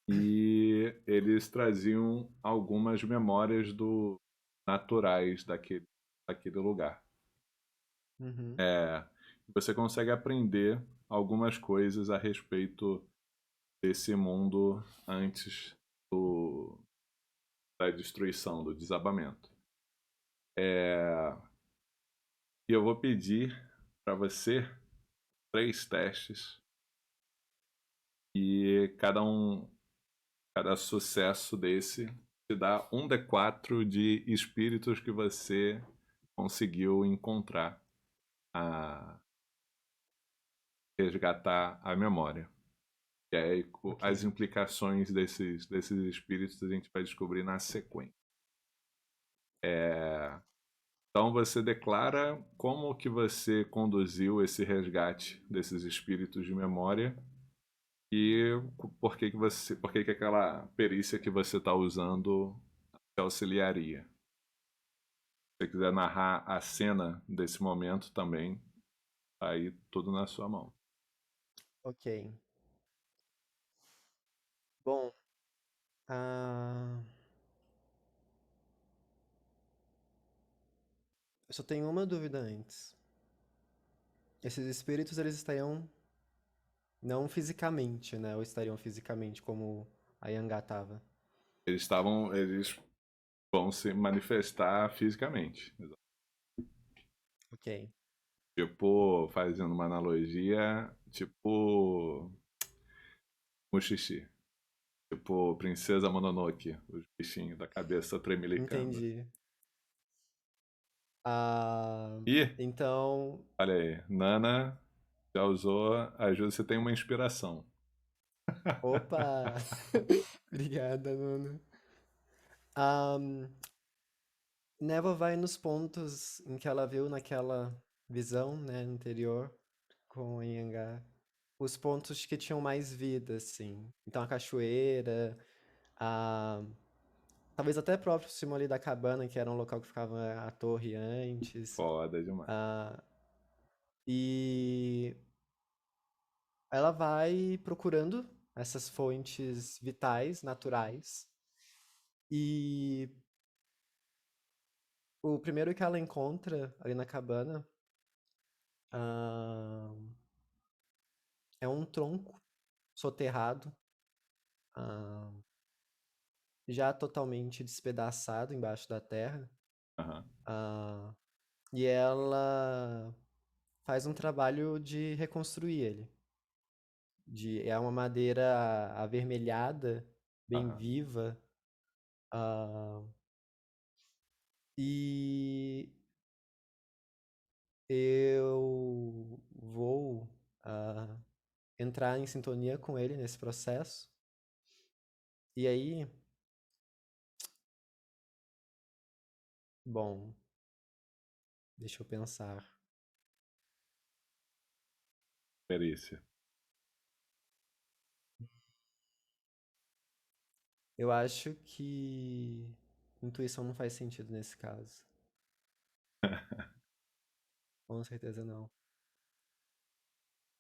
e eles traziam algumas memórias do naturais daquele lugar. Uhum. É, Você consegue aprender algumas coisas a respeito desse mundo antes da destruição, do desabamento. E eu vou pedir para você 3 testes e cada sucesso desse te dá um D4 de espíritos que você conseguiu encontrar, a resgatar a memória. E aí as Ok. implicações desses espíritos a gente vai descobrir na sequência. Então você declara como que você conduziu esse resgate desses espíritos de memória e por que que aquela perícia que você está usando te auxiliaria. Se você quiser narrar a cena desse momento também, aí tudo na sua mão. Ok. Bom, ah, eu só tenho uma dúvida antes. Esses espíritos, eles estariam não fisicamente, né? Ou estariam fisicamente como a Yanga tava? Eles vão se manifestar fisicamente. Ok. Tipo, fazendo uma analogia, tipo Mushishi. Tipo Princesa Mononoke, os bichinhos da cabeça tremelicando. Entendi. Ah, E, então, olha aí, Nana já usou ajuda, você tem uma inspiração. opa! Obrigada, Nuna. Ahn, Neva vai nos pontos em que ela viu naquela visão, né, anterior com o Anhangá. Os pontos que tinham mais vida, assim. Então a cachoeira, a... talvez até próprio cimo ali da cabana, que era um local que ficava a torre antes. Foda demais. Ah, e ela vai procurando essas fontes vitais, naturais. E o primeiro que ela encontra ali na cabana, ah, é um tronco soterrado, ah, já totalmente despedaçado embaixo da terra. Aham, ah, e ela faz um trabalho de reconstruir ele. É uma madeira avermelhada, bem aham. viva. ah, e eu vou ah, entrar em sintonia com ele nesse processo. E aí, bom, deixa eu pensar. Perícia. Eu acho que intuição não faz sentido nesse caso. Com certeza não.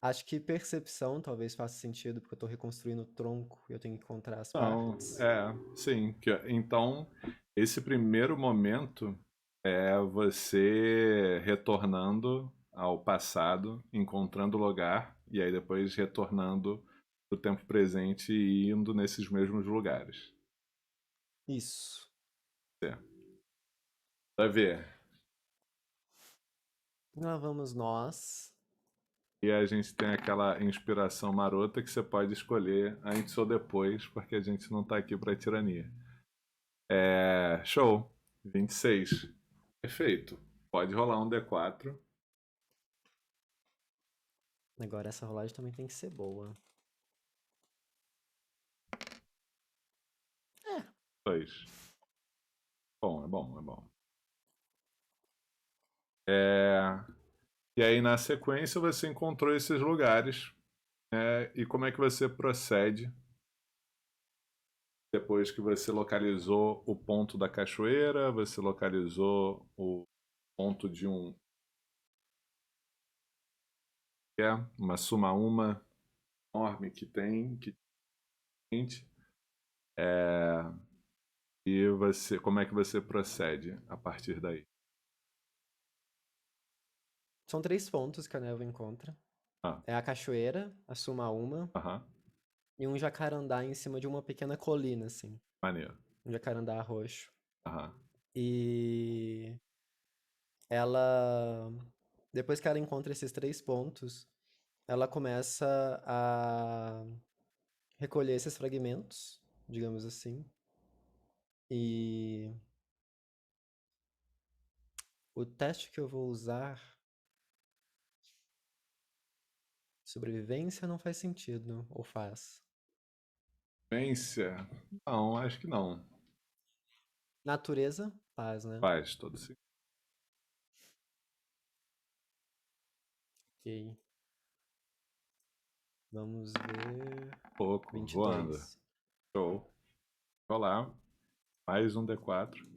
Acho que percepção talvez faça sentido, porque eu tô reconstruindo o tronco e eu tenho que encontrar as Não, partes. sim. Então, esse primeiro momento é você retornando ao passado, encontrando o lugar, e aí depois retornando pro tempo presente e indo nesses mesmos lugares. Isso. É. Vai ver. Lá vamos nós. E a gente tem aquela inspiração marota que você pode escolher antes ou depois, porque a gente não tá aqui pra tirania. Show. 26. Perfeito. Pode rolar um D4. Agora essa rolagem também tem que ser boa. 2. Bom, é bom, é bom. É, E aí, na sequência, você encontrou esses lugares. E como é que você procede depois que você localizou o ponto da cachoeira, você localizou o ponto de uma suma enorme que tem, é, e como é que você procede a partir daí? São 3 pontos que a névoa encontra. Ah, É a cachoeira, a Sumaúma, aham, e um jacarandá em cima de uma pequena colina, assim. maneiro. Um jacarandá roxo. Aham. E ela, depois que ela encontra esses 3 pontos, ela começa a recolher esses fragmentos, digamos assim. E o teste que eu vou usar, sobrevivência, não faz sentido, ou faz? Vivência? Não, acho que não. Natureza, faz, né? Faz todo sentido. Ok. Vamos ver. Pouco, voando. 22. Show. Rolar. Mais um D4.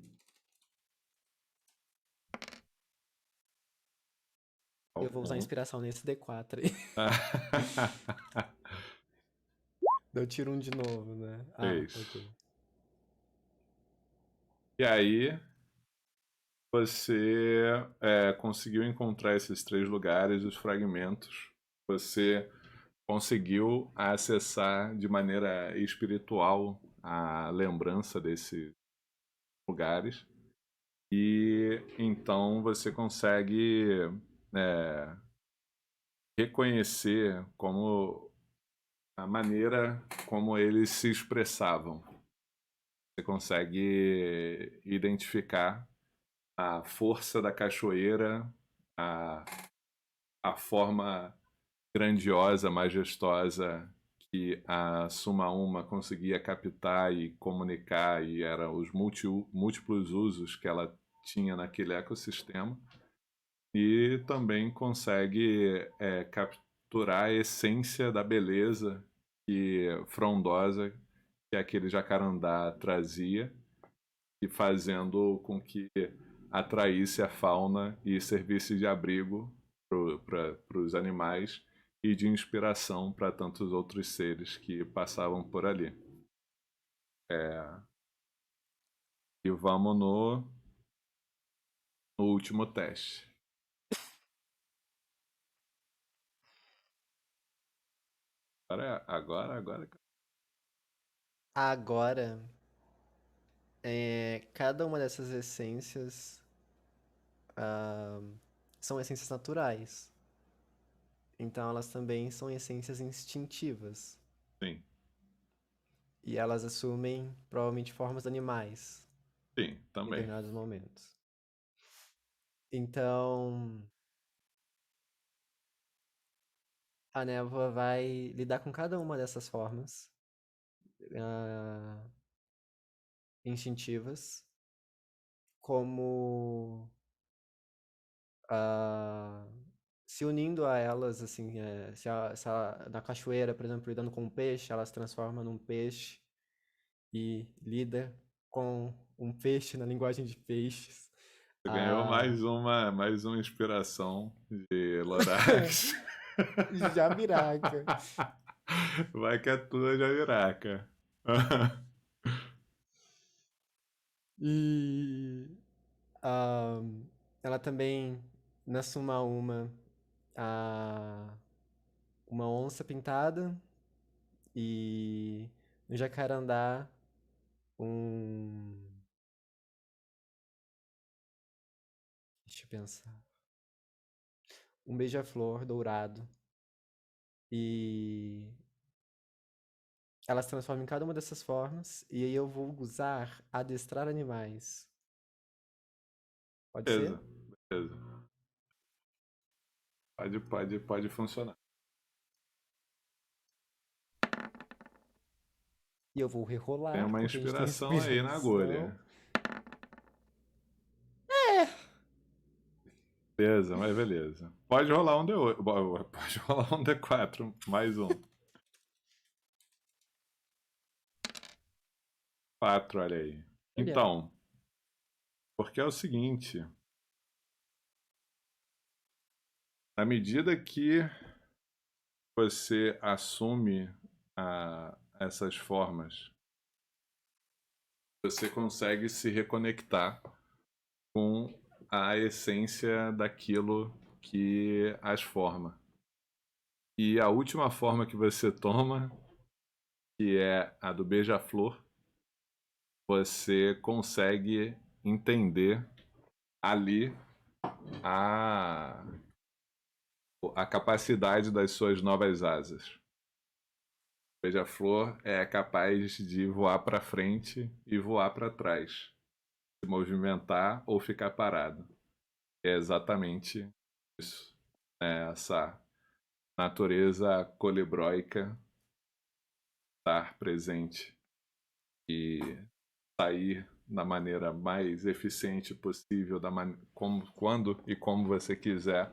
Eu vou usar Um. inspiração nesse D4 aí. Eu tiro um de novo, né? Ah, Fez. ok. E aí, você conseguiu encontrar esses 3 lugares, os fragmentos. Você conseguiu acessar de maneira espiritual a lembrança desses lugares. E então você consegue é, reconhecer como a maneira como eles se expressavam. Você consegue identificar a força da cachoeira, a, a forma grandiosa, majestosa que a Sumaúma conseguia captar e comunicar, e eram os múltiplos usos que ela tinha naquele ecossistema. E também consegue capturar a essência da beleza e frondosa que aquele jacarandá trazia, e fazendo com que atraísse a fauna e servisse de abrigo para os animais e de inspiração para tantos outros seres que passavam por ali. E vamos no último teste. Agora. Agora, cada uma dessas essências são essências naturais. Então elas também são essências instintivas. Sim, E elas assumem provavelmente formas de animais sim, em também. determinados momentos. Então, a névoa vai lidar com cada uma dessas formas ah, instintivas como ah, se unindo a elas, assim, na cachoeira, por exemplo, lidando com um peixe, ela se transforma num peixe e lida com um peixe na linguagem de peixes. Você ganhou Ah, mais uma inspiração de Lorax. Jabiraca. Vai que é tua, Javiraca. E ah, ela também, na Suma ah, uma onça pintada e no Jacarandá um. Deixa eu pensar. Um beija-flor dourado. E ela se transforma em cada uma dessas formas. E aí eu vou usar adestrar animais. Pode ser? Beleza, beleza. Pode funcionar. E eu vou Tem rerolar, uma porque a gente tem inspiração aí na inspiração. agulha. Beleza, mas beleza. Pode rolar um D8. Pode rolar um D4, mais um. 4, olha aí. Olha. Então, porque é o seguinte, à medida que você assume essas formas, você consegue se reconectar com a essência daquilo que as forma. E a última forma que você toma, que é a do beija-flor, você consegue entender ali a, a capacidade das suas novas asas. O beija-flor é capaz de voar para frente e voar para trás, se movimentar ou ficar parado. É exatamente isso. É essa natureza colibróica estar presente e sair da maneira mais eficiente possível, quando e como você quiser,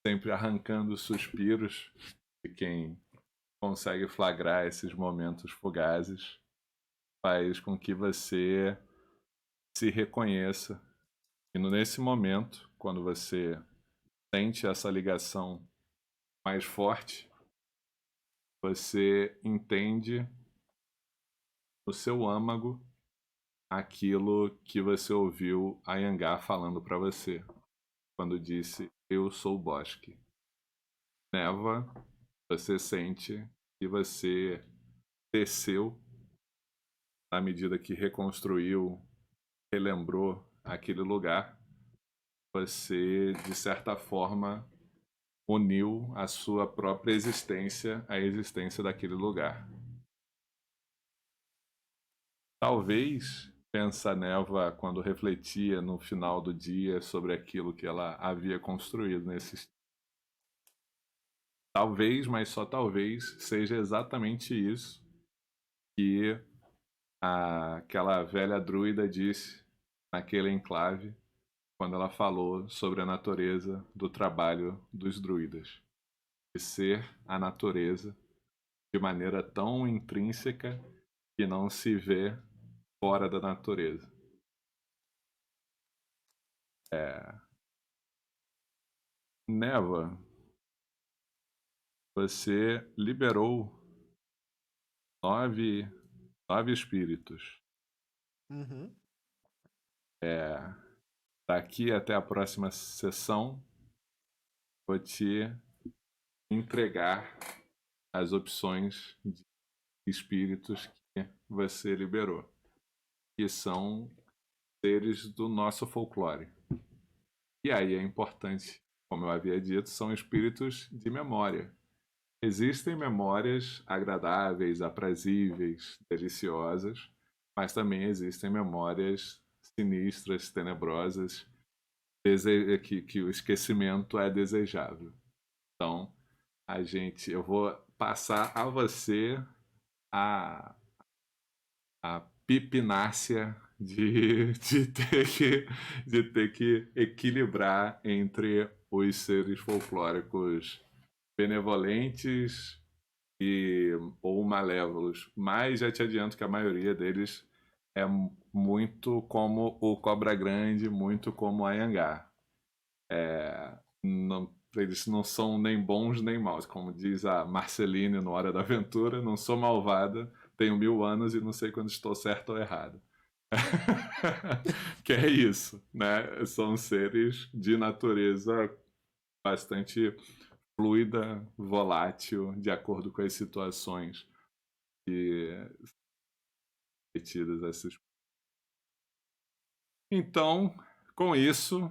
sempre arrancando suspiros de quem consegue flagrar esses momentos fugazes, faz com que você se reconheça. E nesse momento, quando você sente essa ligação mais forte, você entende no seu âmago aquilo que você ouviu a Yangá falando para você, quando disse: "Eu sou o bosque". Neva, você sente que você desceu à medida que reconstruiu, relembrou aquele lugar. Você, de certa forma, uniu a sua própria existência à existência daquele lugar. Talvez, pensa Neva quando refletia no final do dia sobre aquilo que ela havia construído nesses. Talvez, mas só talvez, seja exatamente isso que aquela velha druida disse naquele enclave quando ela falou sobre a natureza do trabalho dos druidas. De ser a natureza de maneira tão intrínseca que não se vê fora da natureza. Neva, você liberou nove, nove espíritos. Uhum. Daqui até a próxima sessão, vou te entregar as opções de espíritos que você liberou, que são seres do nosso folclore. E aí é importante, como eu havia dito, são espíritos de memória. Existem memórias agradáveis, aprazíveis, deliciosas, mas também existem memórias sinistras, tenebrosas, que o esquecimento é desejável. Então, eu vou passar a você a, a pipinácia de ter que equilibrar entre os seres folclóricos benevolentes ou malévolos. Mas já te adianto que a maioria deles é muito como o Cobra Grande, muito como a Yangá. Eles não são nem bons nem maus. Como diz a Marceline no Hora da Aventura, não sou malvada, tenho 1000 anos e não sei quando estou certo ou errado. Que é isso, né? São seres de natureza bastante fluida, volátil, de acordo com as situações que repetidas essas. Então, com isso,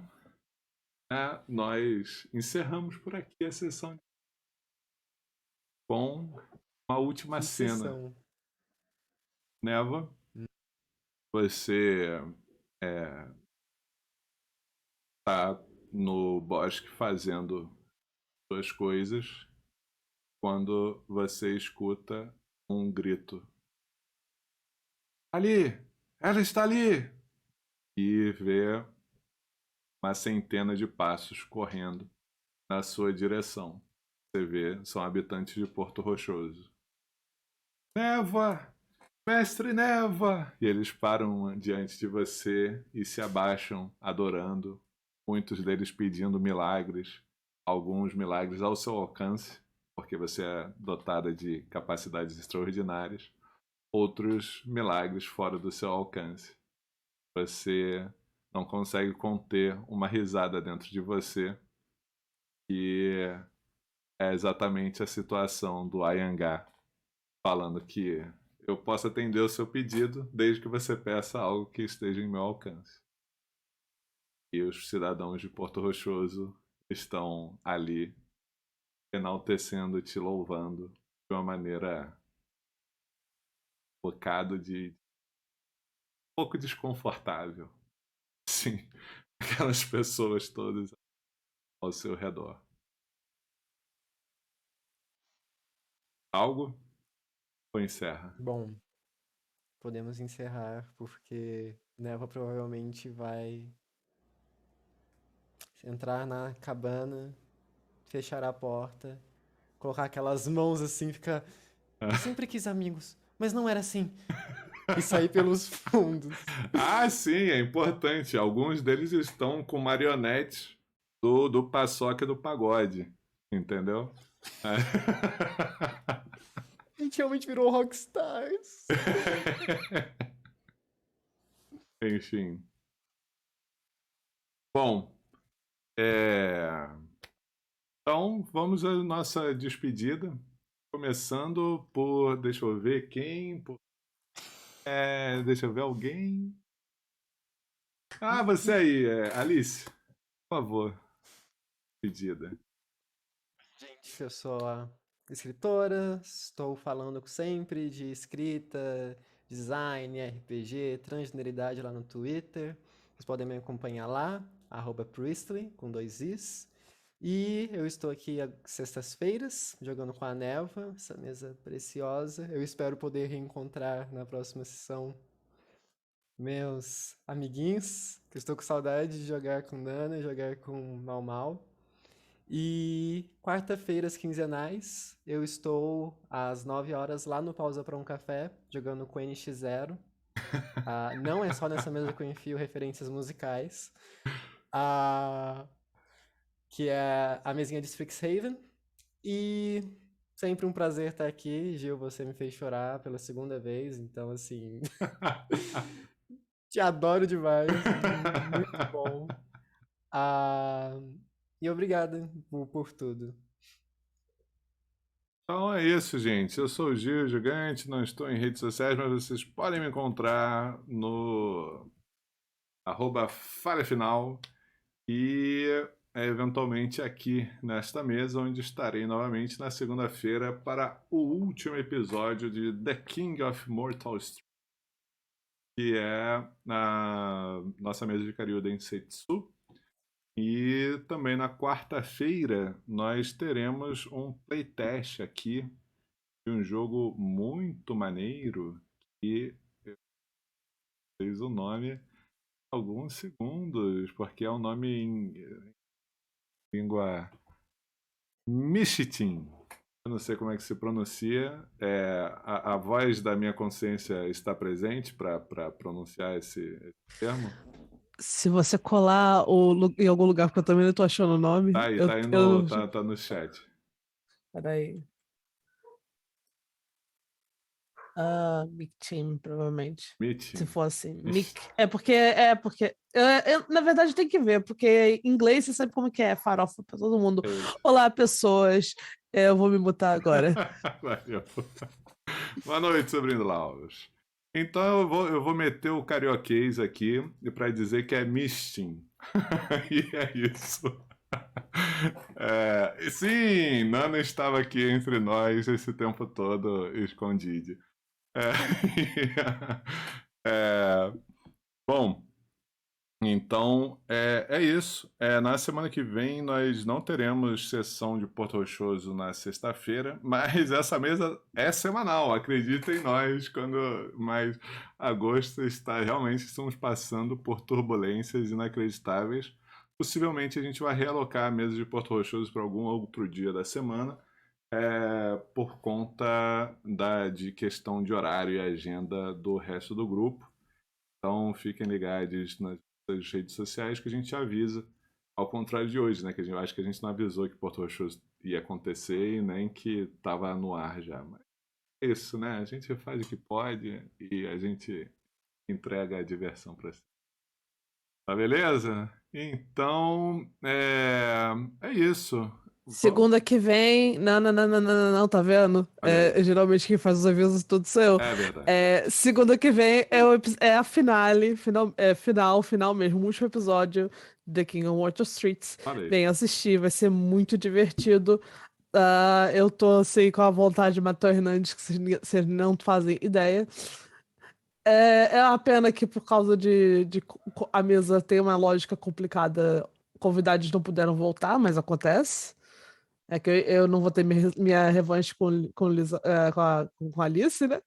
né, nós encerramos por aqui a sessão com uma última Que cena. sessão. Neva, você está no bosque fazendo suas coisas quando você escuta um grito. Ali! Ela está ali! E vê uma centena de passos correndo na sua direção. Você vê, são habitantes de Porto Rochoso. Neva! Mestre Neva! E eles param diante de você e se abaixam, adorando. Muitos deles pedindo milagres, alguns milagres ao seu alcance, porque você é dotada de capacidades extraordinárias, outros milagres fora do seu alcance. Você não consegue conter uma risada dentro de você que é exatamente a situação do Ayangá, falando que eu posso atender o seu pedido desde que você peça algo que esteja em meu alcance. E os cidadãos de Porto Rochoso estão ali enaltecendo, te louvando de uma maneira focado de um pouco desconfortável. Sim, aquelas pessoas todas ao seu redor. Algo ou encerra? Bom, podemos encerrar porque Neva provavelmente vai entrar na cabana, fechar a porta, colocar aquelas mãos assim, ficar. Eu sempre quis amigos, mas não era assim. E sair pelos fundos. Ah, sim, é importante. Alguns deles estão com marionetes do Paçoca e do Pagode, entendeu? A gente realmente virou rockstars. Enfim. Bom, então vamos à nossa despedida. Começando por, deixa eu ver quem. Deixa eu ver alguém. Ah, você aí, Alice, por favor, pedida. Gente, eu sou a escritora, estou falando sempre de escrita, design, RPG, transgeneridade lá no Twitter. Vocês podem me acompanhar lá, @Priestley, com 2 Is. E eu estou aqui às sextas-feiras, jogando com a Nelva, essa mesa preciosa. Eu espero poder reencontrar na próxima sessão meus amiguinhos, que eu estou com saudade de jogar com Nana, jogar com Mal Mal. E quarta-feiras quinzenais, eu estou às 9 horas lá no Pausa para um Café, jogando com NX0. Não é só nessa mesa que eu enfio referências musicais. Ah, que é a mesinha de Strixhaven. E sempre um prazer estar aqui. Gil, você me fez chorar pela segunda vez, então assim, te adoro demais, muito bom. Ah, e obrigado por tudo. Então é isso, gente. Eu sou o Gil Gigante, não estou em redes sociais, mas vocês podem me encontrar no @falha final e eventualmente aqui nesta mesa, onde estarei novamente na segunda-feira para o último episódio de The King of Mortal Street, que é a nossa mesa de Kariu Densetsu. E também na quarta-feira nós teremos um playtest aqui de um jogo muito maneiro que fez o nome há alguns segundos, porque é um nome em língua Mishitin. Eu não sei como é que se pronuncia. A voz da minha consciência está presente para pronunciar esse termo. Se você colar em algum lugar, porque eu também não tô achando o nome. Tá aí, tá no chat. Peraí. Mick Team, provavelmente. Mitin. Se for assim. Mick. É porque. Na verdade, tem que ver, porque em inglês você sabe como que é, farofa pra todo mundo. Olá, pessoas. Eu vou me mutar agora. Valeu. Boa noite, sobrinho Laus. Então eu vou meter o carioquês aqui para dizer que é misting. E é isso. Sim, Nana estava aqui entre nós esse tempo todo escondido. Bom, então é isso. Na semana que vem nós não teremos sessão de Porto Rochoso na sexta-feira, mas essa mesa é semanal, acreditem em nós, mas agosto realmente estamos passando por turbulências inacreditáveis. Possivelmente a gente vai realocar a mesa de Porto Rochoso para algum outro dia da semana, por conta de questão de horário e agenda do resto do grupo. Então fiquem ligados nas redes sociais que a gente avisa. Ao contrário de hoje, né? Que acho que a gente não avisou que Porto Rochoso ia acontecer e nem que estava no ar já. Mas é isso, né? A gente faz o que pode e a gente entrega a diversão para si. Tá beleza? Então, é isso. Vamos- Segunda que vem. Não, não, não, não, não, não, não, tá vendo? Olha aí. Geralmente quem faz os avisos tudo sou eu. É verdade. Segunda que vem é a finale, final mesmo, o último episódio de The King of Water Streets. Olha aí. Vem assistir, vai ser muito divertido. Eu tô assim com a vontade de matar o Hernandes, que vocês não fazem ideia. É uma pena que por causa de a mesa tem uma lógica complicada, convidados não puderam voltar, mas acontece. É que eu não vou ter minha revanche com, com a Alice, né?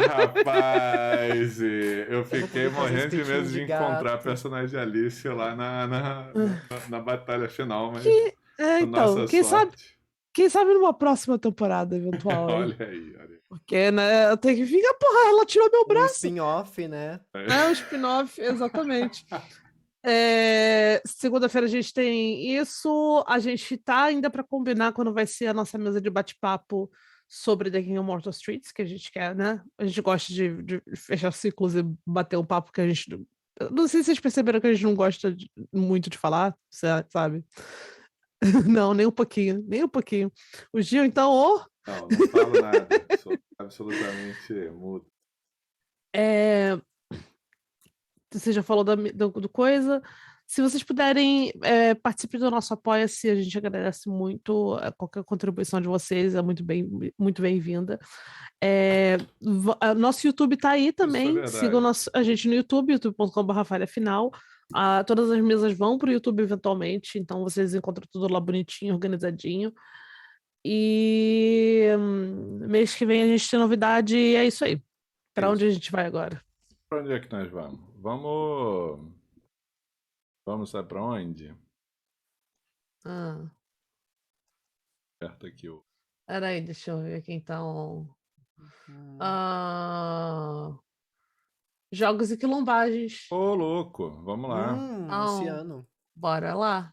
Rapaz, eu Eu vou fiquei poder fazer morrendo de espetinho medo de de encontrar a gato. personagem de Alice lá na batalha final, mas por Então, nossa sorte. quem sabe numa próxima temporada eventual aí. Olha aí, olha aí. Porque, né, eu tenho que ficar, porra, ela tirou meu Um braço. spin-off, né? Um spin-off, exatamente. Segunda-feira a gente tem isso. A gente tá ainda para combinar quando vai ser a nossa mesa de bate-papo sobre The King of Mortal Streets, que a gente quer, né? A gente gosta de fechar ciclos e bater um papo que a gente. Não sei se vocês perceberam que a gente não gosta muito de falar, sabe? Não, nem um pouquinho, nem um pouquinho. O Gil, então, Não falo nada. Sou absolutamente mudo. Você já falou do coisa. Se vocês puderem participar do nosso Apoia-se, a gente agradece muito. Qualquer contribuição de vocês é muito bem-vinda. Nosso YouTube está aí também. verdade. Sigam a gente no YouTube, youtube.com.br falhafinal. Todas as mesas vão para o YouTube eventualmente, então vocês encontram tudo lá bonitinho, organizadinho. E mês que vem a gente tem novidade e é isso aí. Para onde a gente vai agora? Para onde é que nós vamos? Vamos sair para onde? Aperta aqui o. Peraí, deixa eu ver aqui então. Jogos e quilombagens. Ô, louco, vamos lá. Luciano. Bora lá.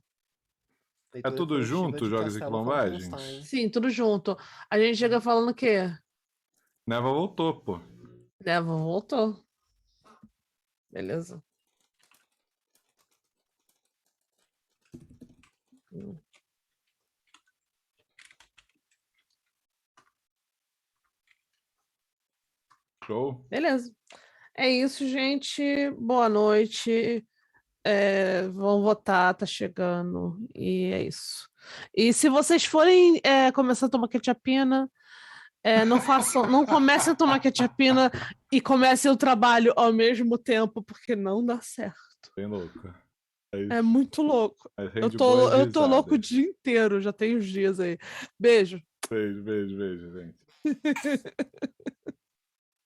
É tudo junto, Jogos e Quilombagens? Sim, tudo junto. A gente chega falando o quê? Neva voltou, pô. Neva voltou. Beleza. Show. Beleza. É isso, gente. Boa noite. Vão votar, tá chegando. E é isso. E se vocês forem começar a tomar ketchupina, não comecem a tomar ketchupina e comecem o trabalho ao mesmo tempo, porque não dá certo. Bem louco. É muito louco. Eu tô louco o dia inteiro, já tem uns dias aí. Beijo. Beijo, gente.